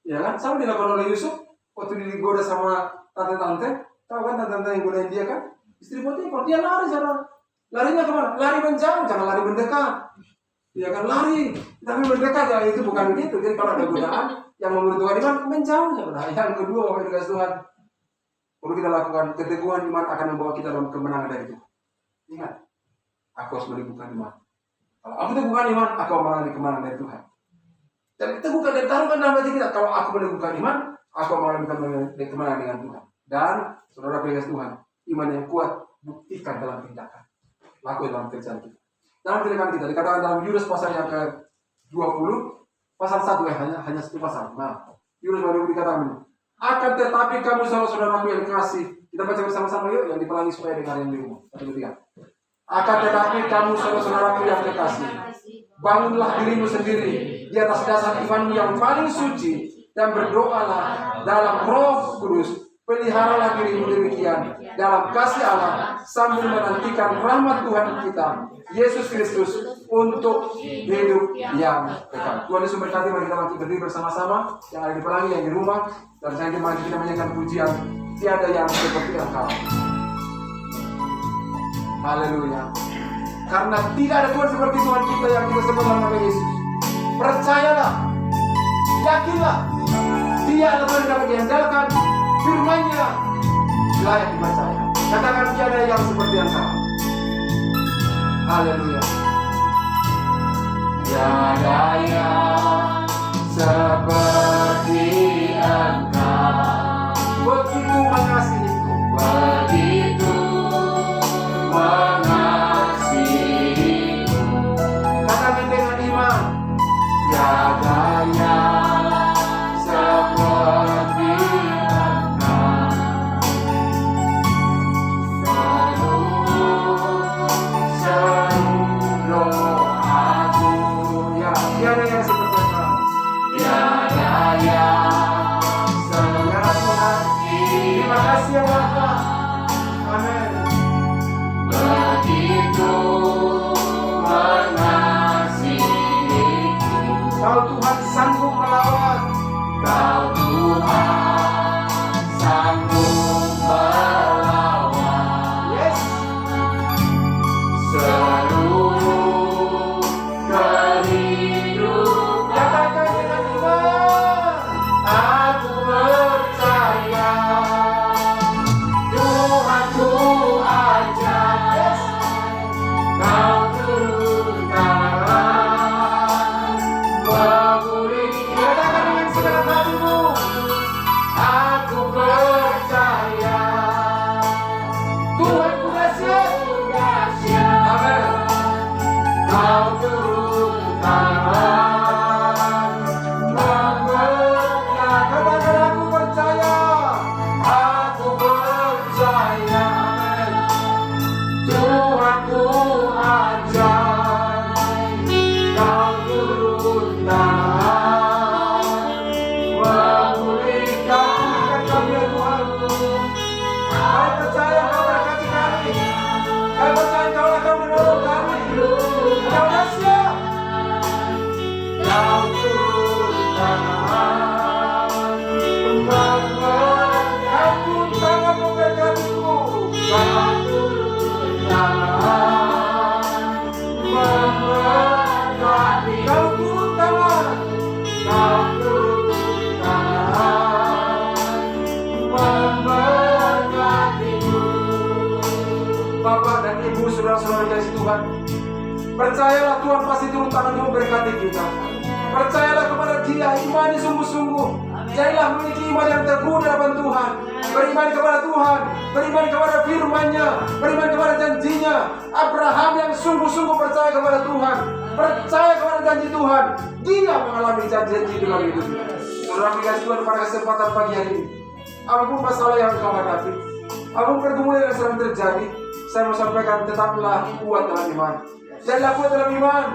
ya kan? Sama dilakukan oleh Yusuf waktu digoda sama tante-tante. Tahu kan tante-tante yang godain dia kan? Istri Potifar, dia lari sana. Larinya kemana? Lari menjauh, jangan lari mendekat. Ya kan lari, tapi mendekat ya itu bukan begitu. Jadi kalau ada godaan yang menentukan iman, menjauh saudara. Yang kedua, Bapak Ibu Tuhan, perlu kita lakukan keteguhan iman akan membawa kita dalam kemenangan dari Tuhan. Ingat, aku harus meneguhkan iman. Kalau aku teguhkan iman, aku akan mengalami kemenangan dari Tuhan. Dan teguhkan dan taruhkan dalam hati kita. Kalau aku meneguhkan iman, Aku mengalami kemenangan dengan Tuhan. Dan saudara pilih Tuhan, iman yang kuat buktikan dalam tindakan, lakukan dalam kerjaan kita. Dalam tindakan kita dikatakan dalam Yunus pasal yang ke-20 pasal 1 hanya satu pasal. Nah, Yunus 20 dikatakan, akan tetapi kamu saudara-saudaraku yang kasih, kita baca bersama-sama yuk, yang dipelangi supaya dengar yang di rumah. 1, 2, 3. Akan tetapi kamu saudara-saudaraku yang kekasih, bangunlah dirimu sendiri di atas dasar imanmu yang paling suci dan berdoalah dalam Roh Kudus. Peliharalah dirimu demikian dalam kasih Allah sambil menantikan rahmat Tuhan kita Yesus Kristus untuk hidup yang kekal. Tuhan Yesus berkati, mari kita berdiri bersama-sama, yang ada di pelangi, yang di rumah, dan saya ingin kita menyanyikan pujian tiada yang seperti Engkau. Haleluya. Karena tidak ada Tuhan seperti Tuhan kita yang kita sebut dalam nama Yesus. Percayalah, yakinlah, Dia adalah Tuhan yang dapat diandalkan, firman-Nya layak dipercaya. Katakan tiada yang seperti Engkau. Haleluya. Tiada yang seperti Engkau, begitu mengasihiku, begitu mengasihiku. Katakan dengan iman, tiada yang seperti Engkau. Seluruh doaku, ya tiada yang seperti Engkau. Tiada yang seperti. Terima kasih ya Bapa. Amin. Begitu mengasihiku, Kau Tuhan sanggup melawan. Kau Tuhan sanggup melawan. Yes. Seluruh kehidupan. Katakan dengan iman, aku percaya Tuhanku aja. Yes. Kau turun tangan memulih. Katakan dengan segenap hatimu, aku percaya Tuhanku dahsyat. Amin. Kau turun tangan memberkati. Katakan aku percaya, aku percaya. Amin. Tuhanku ajaib, Kau turun tangan memulihkan kami ya Tuhan. Kami percaya Kau berkati kami. Kami percaya Kau akan menolong kami. Kau dahsyat. Kau turun tangan memberkati. Angkut tangan memberkatiku. Kau turun tangan memberkati. Kau turun tangan. Kau turun tangan memberkatiku. Bapak dan Ibu, saudara-saudara kasih Tuhan, percayalah Tuhan pasti turun tangan memberkati kita. Percayalah kepada Dia, imani sungguh-sungguh. Jadilah memiliki iman yang teguh di hadapan Tuhan. Beriman kepada Tuhan, beriman kepada firman-Nya, beriman kepada janjinya. Abraham yang sungguh-sungguh percaya kepada Tuhan, percaya kepada janji Tuhan, dia mengalami janji-janji dalam hidupnya. Saudara kasih Tuhan, pada kesempatan pagi hari ini, apapun masalah yang kau hadapi, apapun pergumulan yang sedang terjadi, saya mau sampaikan, tetaplah kuat dalam iman. Jadilah kuat dalam iman.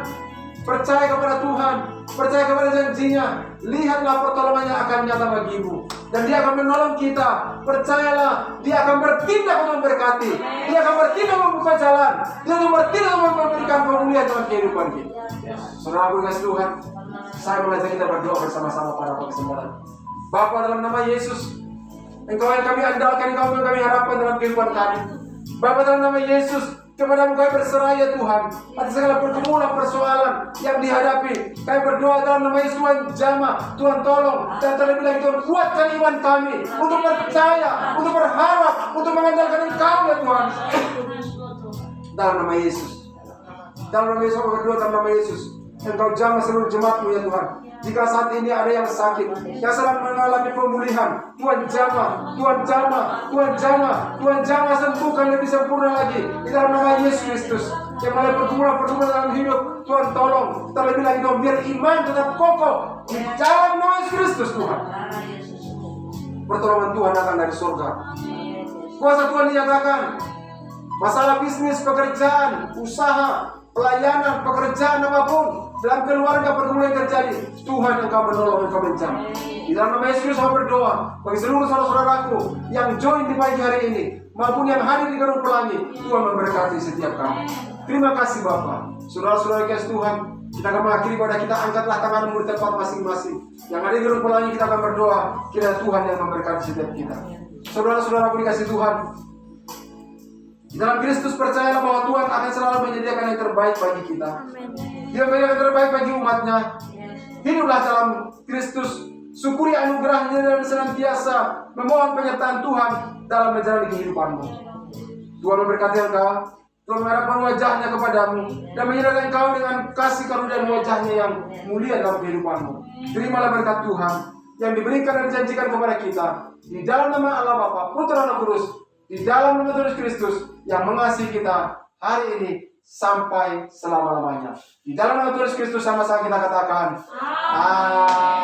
Percaya kepada Tuhan, percaya kepada janjinya. Lihatlah pertolongannya akan nyata bagimu, dan Dia akan menolong kita. Percayalah, Dia akan bertindak untuk memberkati. Dia akan bertindak membuka jalan. Dia akan bertindak untuk memberikan pemulihan dalam kehidupan kita. Saudara kasih Tuhan, saya mengajak kita berdoa bersama-sama pada kesempatan. Bapa, dalam nama Yesus, Engkau yang kami andalkan, Engkau yang kami harapkan dalam kehidupan kami. Bapa, dalam nama Yesus, kepada-Mu kami berserah ya Tuhan atas segala pergumulan persoalan yang dihadapi. Kami berdoa dalam nama Yesus, Tuhan jamah, Tuhan tolong, dan terlebih lagi Tuhan kuatkan iman kami untuk percaya, untuk berharap, untuk mengandalkan Engkau ya Tuhan. Dalam nama Yesus, dalam nama Yesus kami berdoa, dalam nama Yesus, Engkau jamah seluruh jemaat-Mu ya Tuhan. Jika saat ini ada yang sakit, yang sedang mengalami pemulihan, Tuhan jamah, Tuhan jamah, Tuhan jamah, Tuhan jamah, sembuhkan lebih sempurna lagi di dalam nama Yesus Kristus. Yang mulai pergumulan dalam hidup, Tuhan tolong, terlebih lagi Tuhan, biar iman tetap kokoh di dalam nama Yesus Kristus Tuhan. Pertolongan Tuhan akan dari surga. Kuasa Tuhan dinyatakan. Masalah bisnis, pekerjaan, usaha, pelayanan, pekerjaan apapun dalam keluarga pergumulan yang terjadi, Tuhan Engkau menolong, Engkau menjamah. Di dalam nama Yesus Kristus saya berdoa bagi seluruh saudara-saudaraku yang join di pagi hari ini maupun yang hadir di Gedung Pelangi, Tuhan memberkati setiap kami. Terima kasih Bapa. Saudara-saudara kasih Tuhan, kita akan mengakhiri pada kita, angkatlah tanganmu di tempat masing-masing. Yang ada di Gedung Pelangi kita akan berdoa, kiranya Tuhan yang memberkati setiap kita. Saudara-saudaraku dikasih Tuhan, di dalam Kristus percayalah bahwa Tuhan akan selalu menyediakan yang terbaik bagi kita. Dia menyediakan yang terbaik bagi umatnya. Hiduplah dalam Kristus, syukuri anugerahnya dan senantiasa memohon penyertaan Tuhan dalam menjalani kehidupanmu. Tuhan memberkati engkau, Tuhan menghadapkan wajahnya kepadamu dan menyerahkan engkau dengan kasih karunia dan wajahnya yang mulia dalam kehidupanmu. Terimalah berkat Tuhan yang diberikan dan dijanjikan kepada kita di dalam nama Allah Bapa, Putra dan Roh Kudus, di dalam nama Tuhan Kristus yang mengasihi kita hari ini sampai selama-lamanya. Di dalam nama Tuhan Kristus sama-sama kita katakan, Amin.